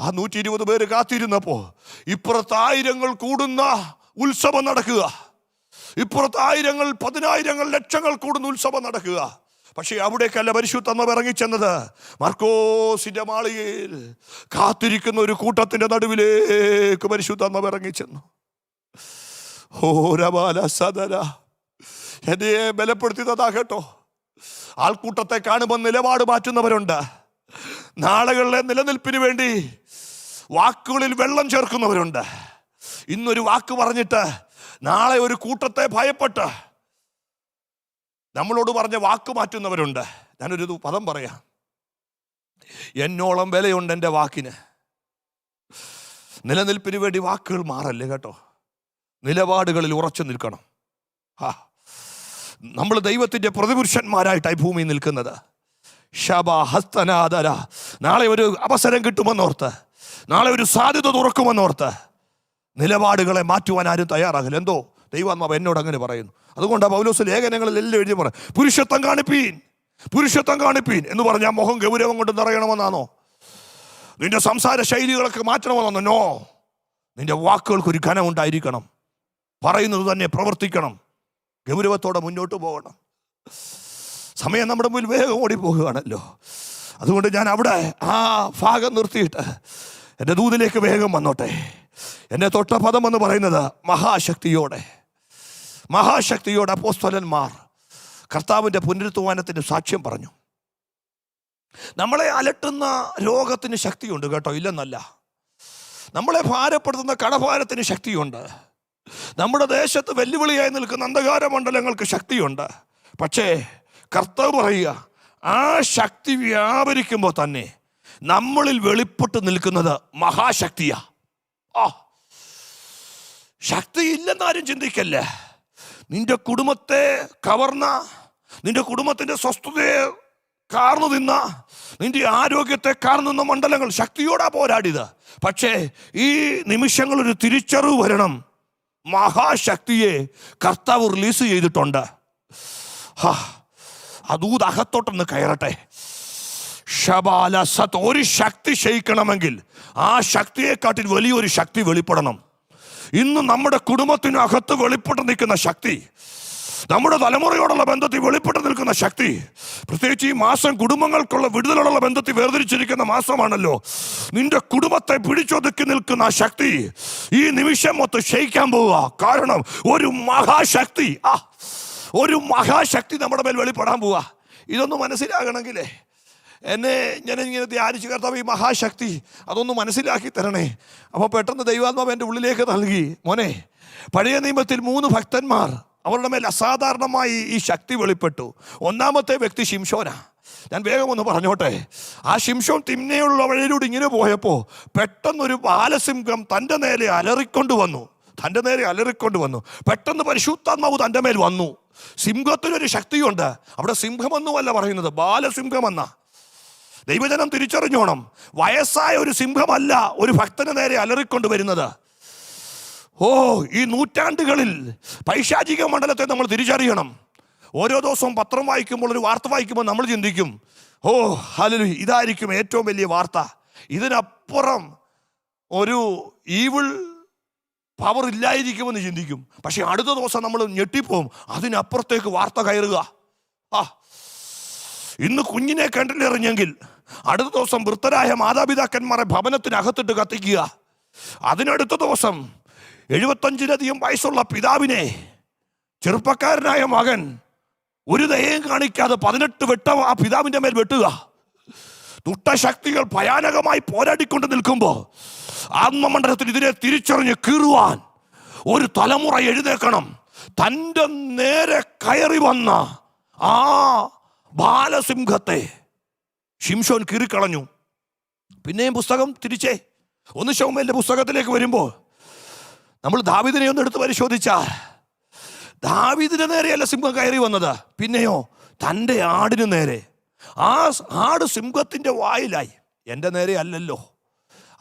ആ 120 പേര് കാത്തിരുന്നപ്പോ ഇപ്പുറത്ത് ആയിരങ്ങൾ കൂടുന്ന ഉത്സവം നടക്കുക, ഇപ്പുറത്ത് ആയിരങ്ങൾ, പതിനായിരങ്ങൾ, ലക്ഷങ്ങൾ കൂടുന്ന ഉത്സവം നടക്കുക. പക്ഷേ അവിടേക്കല്ല പരിശുദ്ധാത്മാവ് ഇറങ്ങിച്ചെന്നത്. മർക്കോസിന്റെ മാളികയിൽ കാത്തിരിക്കുന്ന ഒരു കൂട്ടത്തിന്റെ നടുവിലേക്ക് പരിശുദ്ധാത്മാവ് ഇറങ്ങിച്ചെന്നു. എന്നെ ബലപ്പെടുത്തിയതാ കേട്ടോ. ആൾക്കൂട്ടത്തെ കാണുമ്പോൾ നിലപാട് മാറ്റുന്നവരുണ്ട്. നാളുകളിലെ നിലനിൽപ്പിന് വേണ്ടി വാക്കുകളിൽ വെള്ളം ചേർക്കുന്നവരുണ്ട്. ഇന്നൊരു വാക്ക് പറഞ്ഞിട്ട് നാളെ ഒരു കൂട്ടത്തെ ഭയപ്പെട്ട് നമ്മളോട് പറഞ്ഞ വാക്ക് മാറ്റുന്നവരുണ്ട്. ഞാനൊരു പദം പറയാം, എന്നോളം വിലയുണ്ട് എൻ്റെ വാക്കിന്. നിലനിൽപ്പിന് വേണ്ടി വാക്കുകൾ മാറല്ലേ കേട്ടോ, നിലപാടുകളിൽ ഉറച്ചു നിൽക്കണം. നമ്മൾ ദൈവത്തിൻ്റെ പ്രതിപുരുഷന്മാരായിട്ടായി ഭൂമിയിൽ നിൽക്കുന്നത്. ശബഹസ്തനാദര, നാളെ ഒരു അവസരം കിട്ടുമെന്നോർത്ത്, നാളെ ഒരു സാധ്യത തുറക്കുമെന്നോർത്ത് നിലപാടുകളെ മാറ്റുവാൻ ആരും തയ്യാറാകില്ല. എന്തോ ദൈവാത്മാവ് എന്നോട് അങ്ങനെ പറയുന്നു. അതുകൊണ്ടാണ് പൗലോസ് ലേഖനങ്ങളിൽ എല്ലാം എഴുതി പറയും, പുരുഷത്വം കാണിപ്പീൻ, പുരുഷത്വം കാണിപ്പീൻ എന്ന് പറഞ്ഞാൽ മുഖം ഗൗരവം കൊണ്ട് നിറയണമെന്നാണോ? നിന്റെ സംസാര ശൈലികളൊക്കെ മാറ്റണമെന്നാണോ? നോ, നിന്റെ വാക്കുകൾക്കൊരു ഘനം ഉണ്ടായിരിക്കണം. പറയുന്നത് തന്നെ പ്രവർത്തിക്കണം. ഗൗരവത്തോടെ മുന്നോട്ട് പോകണം. സമയം നമ്മുടെ മുന്നിൽ വേഗം ഓടിപ്പോകുകയാണല്ലോ. അതുകൊണ്ട് ഞാൻ അവിടെ ആ ഭാഗം നിർത്തിയിട്ട് എൻ്റെ ദൂതിലേക്ക് വേഗം വന്നോട്ടെ. എന്നെ തൊട്ട പദം എന്ന് പറയുന്നത് മഹാശക്തിയോടെ, മഹാശക്തിയോടെ അപ്പോസ്തലന്മാർ കർത്താവിൻ്റെ പുനരുത്ഥാനത്തിന് സാക്ഷ്യം പറഞ്ഞു. നമ്മളെ അലട്ടുന്ന രോഗത്തിന് ശക്തിയുണ്ട് കേട്ടോ, ഇല്ലെന്നല്ല. നമ്മളെ ഭാരപ്പെടുത്തുന്ന കടഭാരത്തിന് ശക്തിയുണ്ട്. നമ്മുടെ ദേശത്ത് വെല്ലുവിളിയായി നിൽക്കുന്ന അന്ധകാര മണ്ഡലങ്ങൾക്ക് ശക്തിയുണ്ട്. പക്ഷേ കർത്താവ് പറയുക, ആ ശക്തി വ്യാപരിക്കുമ്പോൾ തന്നെ നമ്മളിൽ വെളിപ്പെട്ട് നിൽക്കുന്നത് മഹാശക്തിയാ. ശക്തി ഇല്ലെന്നാരും ചിന്തിക്കല്ല. നിന്റെ കുടുംബത്തെ കവർന്ന, നിന്റെ കുടുംബത്തിൻ്റെ സ്വസ്ഥതയെ കാർന്നു തിന്ന, നിന്റെ ആരോഗ്യത്തെ കാർന്നു നിന്ന മണ്ഡലങ്ങൾ ശക്തിയോടാ പോരാടിയത്. പക്ഷേ ഈ നിമിഷങ്ങളൊരു തിരിച്ചറിവ് വരണം, മഹാശക്തിയെ കർത്താവ് റിലീസ് ചെയ്തിട്ടുണ്ട്. അതൂത് അകത്തോട്ടൊന്ന് കയറട്ടെ. ഷബാല സത്ത്, ഒരു ശക്തി ക്ഷയിക്കണമെങ്കിൽ ആ ശക്തിയെക്കാട്ടിൽ വലിയൊരു ശക്തി വെളിപ്പെടണം. ഇന്ന് നമ്മുടെ കുടുംബത്തിനകത്ത് വെളിപ്പെട്ട് നിൽക്കുന്ന ശക്തി, നമ്മുടെ തലമുറയോടുള്ള ബന്ധത്തിൽ വെളിപ്പെട്ട് നിൽക്കുന്ന ശക്തി, പ്രത്യേകിച്ച് ഈ മാസം കുടുംബങ്ങൾക്കുള്ള വിടുതലുള്ള ബന്ധത്തിൽ വേർതിരിച്ചിരിക്കുന്ന മാസമാണല്ലോ. നിന്റെ കുടുംബത്തെ പിടിച്ചൊതുക്കി നിൽക്കുന്ന ആ ശക്തി ഈ നിമിഷം മൊത്തം ക്ഷയിക്കാൻ പോവുക. കാരണം ഒരു മഹാശക്തി, ഒരു മഹാശക്തി നമ്മുടെ മേൽ വെളിപ്പെടാൻ പോവുക. ഇതൊന്ന് മനസ്സിലാകണമെങ്കിലേ ഞാനിങ്ങനെ ധ്യാനിച്ച് കർത്താവ് ഈ മഹാശക്തി അതൊന്ന് മനസ്സിലാക്കി തരണേ. അപ്പോൾ പെട്ടെന്ന് ദൈവാത്മാവ് എൻ്റെ ഉള്ളിലേക്ക് നൽകി, മോനെ, പഴയ നിയമത്തിൽ 3 ഭക്തന്മാർ, അവരുടെ മേൽ അസാധാരണമായി ഈ ശക്തി വെളിപ്പെട്ടു. ഒന്നാമത്തെ വ്യക്തി ശിംശോനാ. ഞാൻ വേഗം ഒന്ന് പറഞ്ഞോട്ടെ. ആ ശിംശോൻ തിന്മയുള്ള വഴിയിലൂടെ ഇങ്ങനെ പോയപ്പോൾ പെട്ടെന്നൊരു ബാലസിംഹം തൻ്റെ നേരെ അലറിക്കൊണ്ട് വന്നു. പെട്ടെന്ന് പരിശുദ്ധാത്മാവ് തൻ്റെ മേൽ വന്നു. സിംഹത്തിനൊരു ശക്തിയുണ്ട്. അവിടെ സിംഹമെന്നുമല്ല പറയുന്നത്, ബാലസിംഹമെന്ന. ദൈവജനം തിരിച്ചറിഞ്ഞോണം, വയസ്സായ ഒരു സിംഹമല്ല ഒരു ഭക്തന് നേരെ അലറിക്കൊണ്ട് വരുന്നത്. ഈ നൂറ്റാണ്ടുകളിൽ പൈശാചിക മണ്ഡലത്തെ നമ്മൾ തിരിച്ചറിയണം. ഓരോ ദിവസവും പത്രം വായിക്കുമ്പോൾ, ഒരു വാർത്ത വായിക്കുമ്പോൾ നമ്മൾ ചിന്തിക്കും, ഹല്ലേലൂയ, ഇതായിരിക്കും ഏറ്റവും വലിയ വാർത്ത. ഇതിനപ്പുറം ഒരു ഈവിൾ പവർ ഇല്ലായിരിക്കുമെന്ന് ചിന്തിക്കും. പക്ഷെ അടുത്ത ദിവസം നമ്മൾ ഞെട്ടിപ്പോവും, അതിനപ്പുറത്തേക്ക് വാർത്ത കയറുക. ഇന്ന് കുഞ്ഞിനെ കിണറ്റിലെറിഞ്ഞെങ്കിൽ അടുത്ത ദിവസം വൃദ്ധരായ മാതാപിതാക്കന്മാരെ ഭവനത്തിനകത്തിട്ട് കത്തിക്കുക. അതിനടുത്ത ദിവസം 75-ലധികം വയസ്സുള്ള പിതാവിനെ ചെറുപ്പക്കാരനായ മകൻ ഒരു ദയയും കാണിക്കാതെ 18 വെട്ടം ആ പിതാവിൻ്റെ മേൽ വെട്ടുക. ദുഷ്ടശക്തികൾ ഭയാനകമായി പോരാടിക്കൊണ്ട് നിൽക്കുമ്പോൾ ആത്മമണ്ഡലത്തിൽ ഇതിനെ തിരിച്ചറിഞ്ഞ് കീറുവാൻ ഒരു തലമുറ എഴുന്നേൽക്കണം. തൻ്റെ നേരെ കയറി വന്ന ആ ബാലസിംഹത്തെ ശിംശോൻ കീറിക്കളഞ്ഞു. പിന്നെയും പുസ്തകം തിരിച്ചേ 1 ശമൂവേലിന്റെ പുസ്തകത്തിലേക്ക് വരുമ്പോൾ നമ്മൾ ദാവീദിനെ ഒന്ന് എടുത്ത് പരിശോധിച്ചാൽ, ദാവീദിന്റെ നേരെയല്ല സിംഹം കയറി വന്നത്, പിന്നെയോ തൻ്റെ ആടിന് നേരെ. ആ ആട് സിംഹത്തിൻ്റെ വായിലായി, എൻ്റെ നേരെ അല്ലല്ലോ.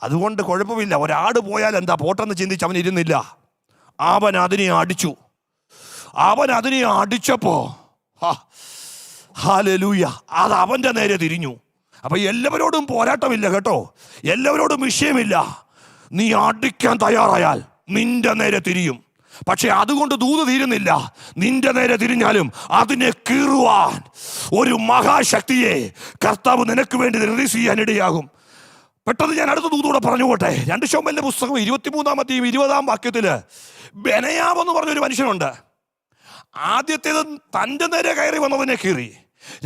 അതുകൊണ്ട് കുഴപ്പമില്ല, ഒരാട് പോയാൽ എന്താ, പോട്ടെന്ന് ചിന്തിച്ച് അവൻ ഇരുന്നില്ല. അവൻ അതിനെ അടിച്ചു. അവൻ അതിനെ അടിച്ചപ്പോ ഹല്ലേലൂയ, അത് അവന്റെ നേരെ തിരിഞ്ഞു. അപ്പൊ എല്ലാവരോടും പോരാട്ടമില്ല കേട്ടോ, എല്ലാവരോടും വിഷയമില്ല. നീ അടിക്കാൻ തയ്യാറായാൽ നിന്റെ നേരെ തിരിയും. പക്ഷെ അതുകൊണ്ട് ദൂത് തീരുന്നില്ല. നിന്റെ നേരെ തിരിഞ്ഞാലും അതിനെ കീറുവാൻ ഒരു മഹാശക്തിയെ കർത്താവ് നിനക്ക് വേണ്ടി റിലീസ് ചെയ്യാൻ ഇടയാകും. പെട്ടെന്ന് ഞാൻ അടുത്ത ദൂതൂടെ പറഞ്ഞുകൊട്ടെ. 2 ശമൂവേലിന്റെ പുസ്തകം 23-ാം അധ്യായം 20-ാം വാക്യത്തില് ബെനയാവ് എന്ന് പറഞ്ഞൊരു മനുഷ്യനുണ്ട്. ആദ്യത്തേത് തൻ്റെ നേരെ കയറി വന്നതിനെ കീറി,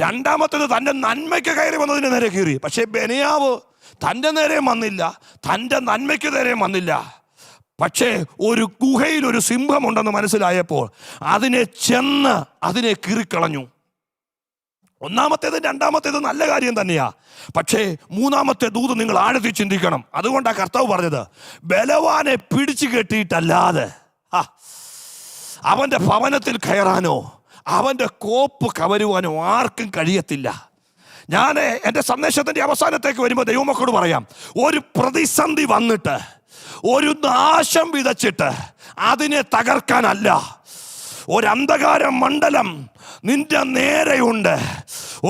രണ്ടാമത്തേത് തൻ്റെ നന്മയ്ക്ക് കയറി വന്നതിന് നേരെ കീറി. പക്ഷെ ബെനയാവ് തൻ്റെ നേരെ വന്നില്ല, തൻ്റെ നന്മയ്ക്ക് നേരെ വന്നില്ല. പക്ഷേ ഒരു ഗുഹയിൽ ഒരു സിംഹമുണ്ടെന്ന് മനസ്സിലായപ്പോൾ അതിനെ കീറിക്കളഞ്ഞു. ഒന്നാമത്തേതും രണ്ടാമത്തേതും നല്ല കാര്യം തന്നെയാ. പക്ഷേ മൂന്നാമത്തെ ദൂത് നിങ്ങൾ ആഴത്തിൽ ചിന്തിക്കണം. അതുകൊണ്ടാണ് കർത്താവ് പറഞ്ഞത്, ബലവാനെ പിടിച്ചു കെട്ടിയിട്ടല്ലാതെ അവൻ്റെ ഭവനത്തിൽ കയറാനോ അവൻ്റെ കോപ്പ് കവരുവാനോ ആർക്കും കഴിയത്തില്ല. ഞാൻ എൻ്റെ സന്ദേശത്തിൻ്റെ അവസാനത്തേക്ക് വരുമ്പോൾ ദൈവമക്കളോട് പറയാം, ഒരു പ്രതിസന്ധി വന്നിട്ട് ഒരു നാശം വിതച്ചിട്ട് അതിനെ തകർക്കാനല്ല. ഒരു അന്ധകാര മണ്ഡലം നിന്റെ നേരെയുണ്ട്.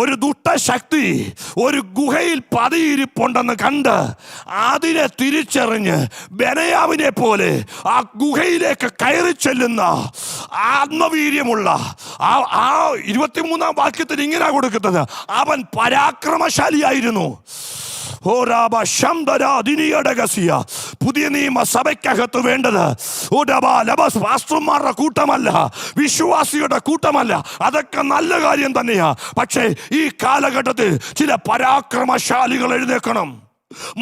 ഒരു ദുഷ്ടശക്തി ഒരു ഗുഹയിൽ പതിയിരിപ്പുണ്ടെന്ന് കണ്ട് അതിനെ തിരിച്ചറിഞ്ഞ് ബെനയാവിനെ പോലെ ആ ഗുഹയിലേക്ക് കയറി ചെല്ലുന്ന ആത്മവീര്യമുള്ള ആ 23-ാം വാക്യത്തിൽ ഇങ്ങനെ കൊടുക്കുന്നത്, അവൻ പരാക്രമശാലിയായിരുന്നു. പുതിയ നിയമ സഭയ്ക്കകത്ത് വേണ്ടത് പാസ്റ്റർമാരുടെ കൂട്ടമല്ല, വിശ്വാസിയുടെ കൂട്ടമല്ല. അതൊക്കെ നല്ല കാര്യം തന്നെയാ. പക്ഷേ ഈ കാലഘട്ടത്തിൽ ചില പരാക്രമശാലികൾ എഴുന്നേക്കണം.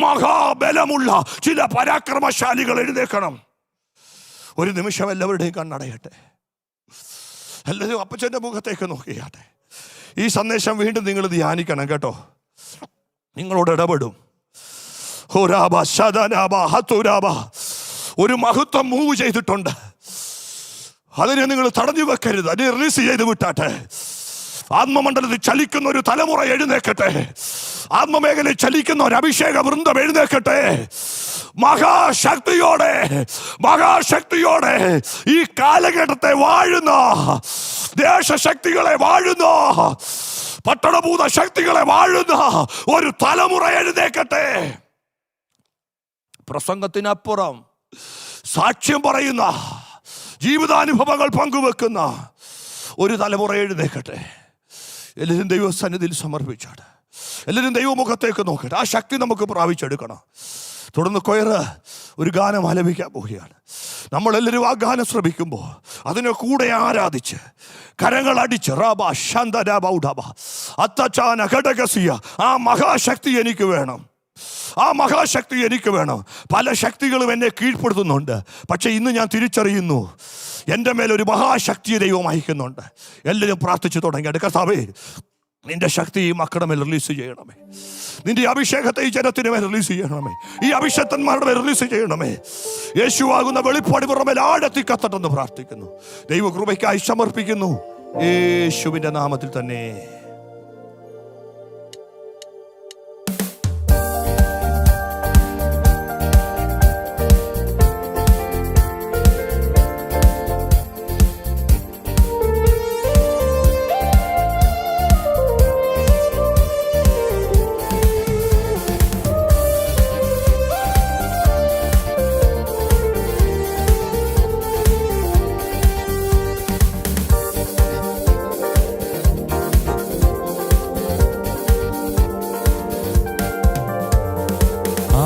മഹാബലമുള്ള ചില പരാക്രമശാലികൾ എഴുന്നേക്കണം. ഒരു നിമിഷം എല്ലാവരുടെയും കണ്ണടയട്ടെ, എല്ലാവരും അപ്പച്ചൻ്റെ മുഖത്തേക്ക് നോക്കിയാട്ടെ. ഈ സന്ദേശം വീണ്ടും നിങ്ങൾ ധ്യാനിക്കണം കേട്ടോ. നിങ്ങളോട് ഇടപെടും. ഒരു മഹത്വം മൂവ് ചെയ്തിട്ടുണ്ട്. അതിനെ നിങ്ങൾ തടഞ്ഞു വെക്കരുത്. അതിനെ റിലീസ് ചെയ്ത് വിട്ടാട്ടെ. ആത്മമണ്ഡലത്തിൽ ചലിക്കുന്ന ഒരു തലമുറ എഴുന്നേക്കട്ടെ. ആത്മമേഖലയിൽ ചലിക്കുന്ന ഒരു അഭിഷേക വൃന്ദം എഴുന്നേക്കട്ടെ. മഹാശക്തിയോടെ ഈ കാലഘട്ടത്തെ വാഴുന്ന ദേശശക്തികളെ വാഴുന്ന പട്ടണഭൂത ശക്തികളെ വാഴുന്ന ഒരു തലമുറ എഴുന്നേക്കട്ടെ. പ്രസംഗത്തിനപ്പുറം സാക്ഷ്യം പറയുന്ന, ജീവിതാനുഭവങ്ങൾ പങ്കുവെക്കുന്ന ഒരു തലമുറ എഴുന്നേക്കട്ടെ. എല്ലാവരും ദൈവസന്നിധിയിൽ സമർപ്പിച്ചാണ്. എല്ലാവരും ദൈവമുഖത്തേക്ക് നോക്കട്ടെ. ആ ശക്തി നമുക്ക് പ്രാപിച്ചെടുക്കണം. തുടർന്ന് കൊയറ് ഒരു ഗാനം ആലപിക്കാൻ പോവുകയാണ്. നമ്മളെല്ലാവരും ആ ഗാനം ശ്രമിക്കുമ്പോൾ അതിനെ കൂടെ ആരാധിച്ച് കരങ്ങളടിച്ച് ആ മഹാശക്തി എനിക്ക് വേണം, ആ മഹാശക്തി എനിക്ക് വേണം. പല ശക്തികളും എന്നെ കീഴ്പ്പെടുത്തുന്നുണ്ട്. പക്ഷെ ഇന്ന് ഞാൻ തിരിച്ചറിയുന്നു, എൻ്റെ മേലൊരു മഹാശക്തി ദൈവം അയക്കുന്നുണ്ട്. എല്ലാവരും പ്രാർത്ഥിച്ചു തുടങ്ങിയിട്ട്, കർത്താവേ നിന്റെ ശക്തി ഈ മക്കളുടെ മേൽ റിലീസ് ചെയ്യണമേ. നിന്റെ അഭിഷേകത്തെ ഈ ജനത്തിന് മേൽ റിലീസ് ചെയ്യണമേ. ഈ അഭിഷക്തന്മാരുടെ മേൽ റിലീസ് ചെയ്യണമേ. യേശുവാകുന്ന വെളിപ്പാട് ഇവരുടെ മേൽ ആഴത്തിൽ കത്തട്ടെന്ന് പ്രാർത്ഥിക്കുന്നു. ദൈവകൃപയ്ക്കായി സമർപ്പിക്കുന്നു, യേശുവിൻ്റെ നാമത്തിൽ തന്നെ.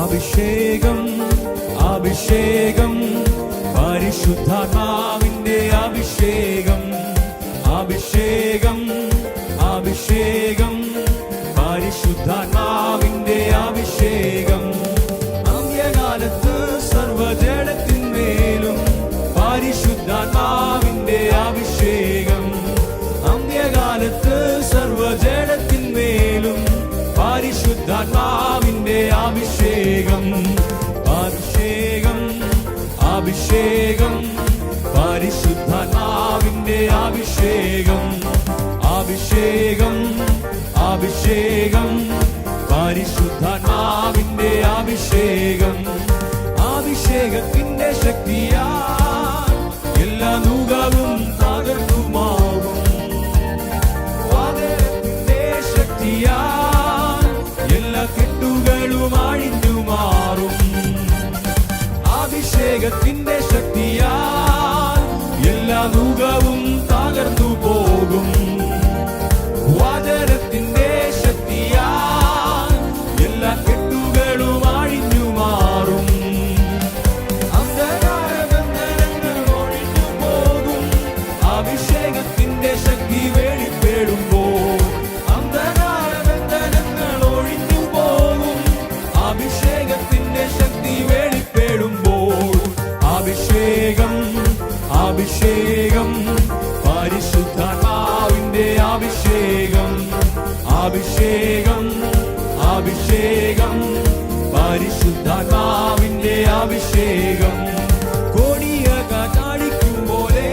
അഭിഷേകം അഭിഷേകം പരിശുദ്ധാത്മാവിന്റെ അഭിഷേകം അഭിഷേകം അഭിഷേകം പരിശുദ്ധാത്മാവിന്റെ അഭിഷേകം അന്ത്യകാലത്ത് സർവ്വജഡത്തിന്മേലും പരിശുദ്ധാത്മാവിന്റെ അഭിഷേകം അന്ത്യകാലത്ത് സർവ്വജഡത്തിന്മേലും പരിശുദ്ധാത്മാവിന്റെ അഭിഷേകം അഭിഷേകം അഭിഷേകം പരിശുദ്ധാത്മാവിന്റെ അഭിഷേകം അഭിഷേകം അഭിഷേകം പരിശുദ്ധാത്മാവിന്റെ അഭിഷേകം അഭിഷേകത്തിന്റെ ശക്തിയാൽ എല്ലാ നുകവും തകർന്നു നുകവും തകർന്നു പോകും. വചനത്തിന്റെ ശക്തിയാൽ എല്ലാ കെട്ടുകളും അഴിഞ്ഞു മാറും. അന്ധകാരബന്ധനങ്ങൾ ഒഴിഞ്ഞു പോകും. അഭിഷേകത്തിന്റെ ശക്തി വെളിപ്പെടുമ്പോൾ അന്ധകാരബന്ധനങ്ങൾ ഒഴിഞ്ഞു പോകും. അഭിഷേകത്തിന്റെ ശക്തി വെളിപ്പെടുമ്പോൾ അഭിഷേകം അഭിഷേകം പരിശുദ്ധാത്മാവിന്റെ അഭിഷേകം അഭിഷേകം അഭിഷേകം പരിശുദ്ധാത്മാവിന്റെ അഭിഷേകം. കൊടിയ കാറ്റടിക്കും പോലെ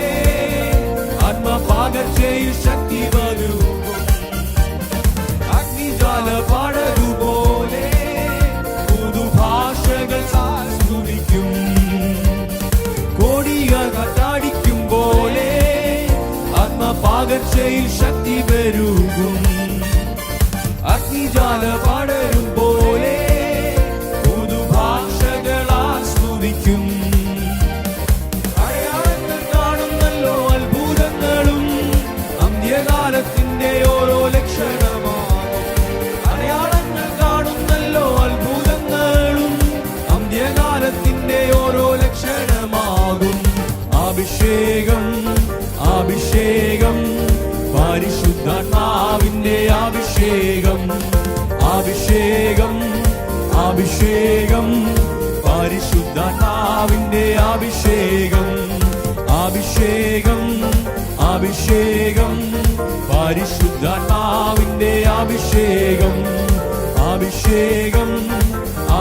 ആത്മപകർച്ചയിൽ ശക്തി വരും. അഗ്നിജ്വാല പടരുപോലെ പുതുഭാഷകൾ സ്തുതിക്കും. കൊടിയ കാറ്റടിക്കും പോലെ ആത്മപകർച്ചയിൽ ശക്തി പെരുകും. അഗ്നിജ്വാല പടരും പോലെ പുതുഭാഷകളാൽ സ്തുതിക്കും. അടയാളങ്ങൾ കാണുന്നല്ലോ അത്ഭുതങ്ങളും അന്ത്യകാലത്തിന്റെ ഓരോ ലക്ഷണമാണ്. അടയാളങ്ങൾ കാണുന്നല്ലോ അത്ഭുതങ്ങളും അന്ത്യകാലത്തിന്റെ ഓരോ ലക്ഷണമാകും. അഭിഷേകം അഭിഷേകം പരിശുദ്ധാത്മാവിന്റെ അഭിഷേകം അഭിഷേകം അഭിഷേകം പരിശുദ്ധാത്മാവിന്റെ അഭിഷേകം അഭിഷേകം അഭിഷേകം പരിശുദ്ധാത്മാവിന്റെ അഭിഷേകം അഭിഷേകം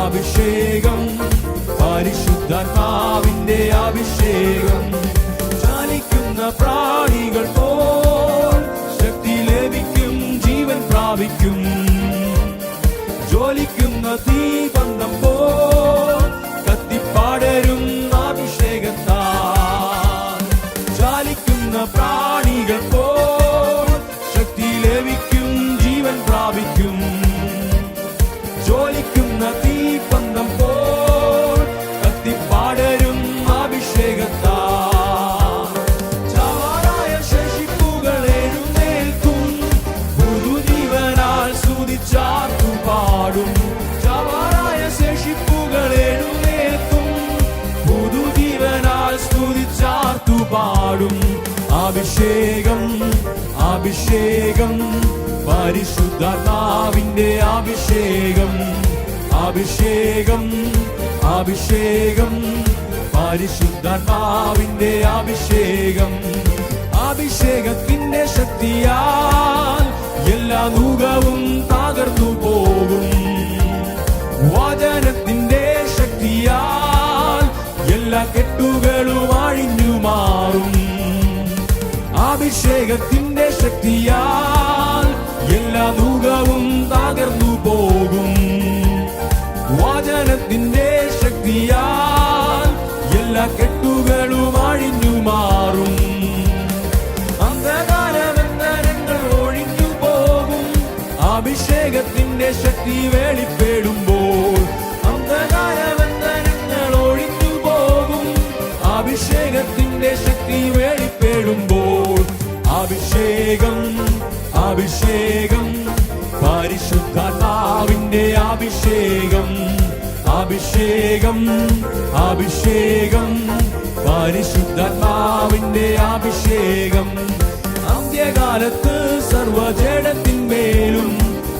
അഭിഷേകം പരിശുദ്ധാത്മാവിന്റെ അഭിഷേകം. ചലിക്കുന്ന പ്രാണികൾ പോൽ ശക്തി ലഭിക്കും, ജീവൻ പ്രാപിക്കും. ജ്വലിക്കുന്ന തീപന്തം പോൽ കത്തിപ്പാടരും അഭിഷേകത്താൽ. ചലിക്കുന്ന പ്രാണികൾ പോൽ ശക്തി ലഭിക്കും, ജീവൻ പ്രാപിക്കും. ജ്വലിക്കുന്ന തീപന്തം പോൽ കത്തിപ്പാടരും അഭിഷേകത്താൽ. ചാവാറായ ശേഷിപ്പുകൾ എഴുന്നേൽക്കും, പുതുജീവനാൽ സ്തുതിച്ചാർത്തു പാടും. ചാവാറായ ശേഷിപ്പുകൾ എഴുന്നേൽക്കും, പുതുജീവനാൽ സ്തുതിച്ചാർത്തു പാടും. അഭിഷേകം അഭിഷേകം പരിശുദ്ധാത്മാവിന്റെ അഭിഷേകം അഭിഷേകം അഭിഷേകം പരിശുദ്ധാത്മാവിന്റെ അഭിഷേകം. അഭിഷേകത്തിന്റെ ശക്തിയാൽ എല്ലാ നുകവും തകർന്നു പോകും. വചനത്തിന്റെ ശക്തിയാൽ എല്ലാ കെട്ടുകളും അഴിഞ്ഞു മാറും. അഭിഷേകത്തിന്റെ ശക്തിയാൽ എല്ലാ നുകവും തകർന്നു പോകും. വചനത്തിന്റെ ശക്തിയാൽ എല്ലാ കെട്ടുകളും അഴിഞ്ഞു മാറും. അന്ധകാരബന്ധനങ്ങൾ ഒഴിഞ്ഞു പോകും. അഭിഷേകത്തിന്റെ ശക്തി വെളിപ്പെടുമ്പോൾ അന്ധകാരബന്ധനങ്ങൾ ഒഴിഞ്ഞു പോകും. അഭിഷേകത്തിന്റെ ശക്തി വെളിപ്പെടുമ്പോൾ അഭിഷേകം അഭിഷേകം പരിശുദ്ധാത്മാവിന്റെ അഭിഷേകം അഭിഷേകം അഭിഷേകം പരിശുദ്ധാത്മാവിന്റെ അഭിഷേകം. അന്ത്യകാലത്ത് സർവ്വജഡത്തിന്മേലും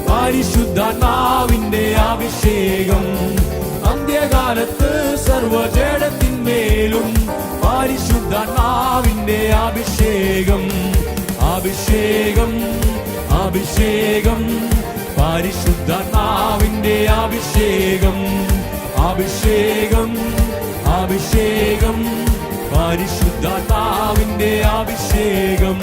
പരിശുദ്ധാത്മാവിന്റെ അഭിഷേകം. അന്ത്യകാലത്ത് സർവ്വജഡത്തിന്മേലും പരിശുദ്ധാത്മാവിന്റെ അഭിഷേകം അഭിഷേകം അഭിഷേകം പരിശുദ്ധാത്മാവിന്റെ അഭിഷേകം അഭിഷേകം അഭിഷേകം പരിശുദ്ധാത്മാവിന്റെ അഭിഷേകം.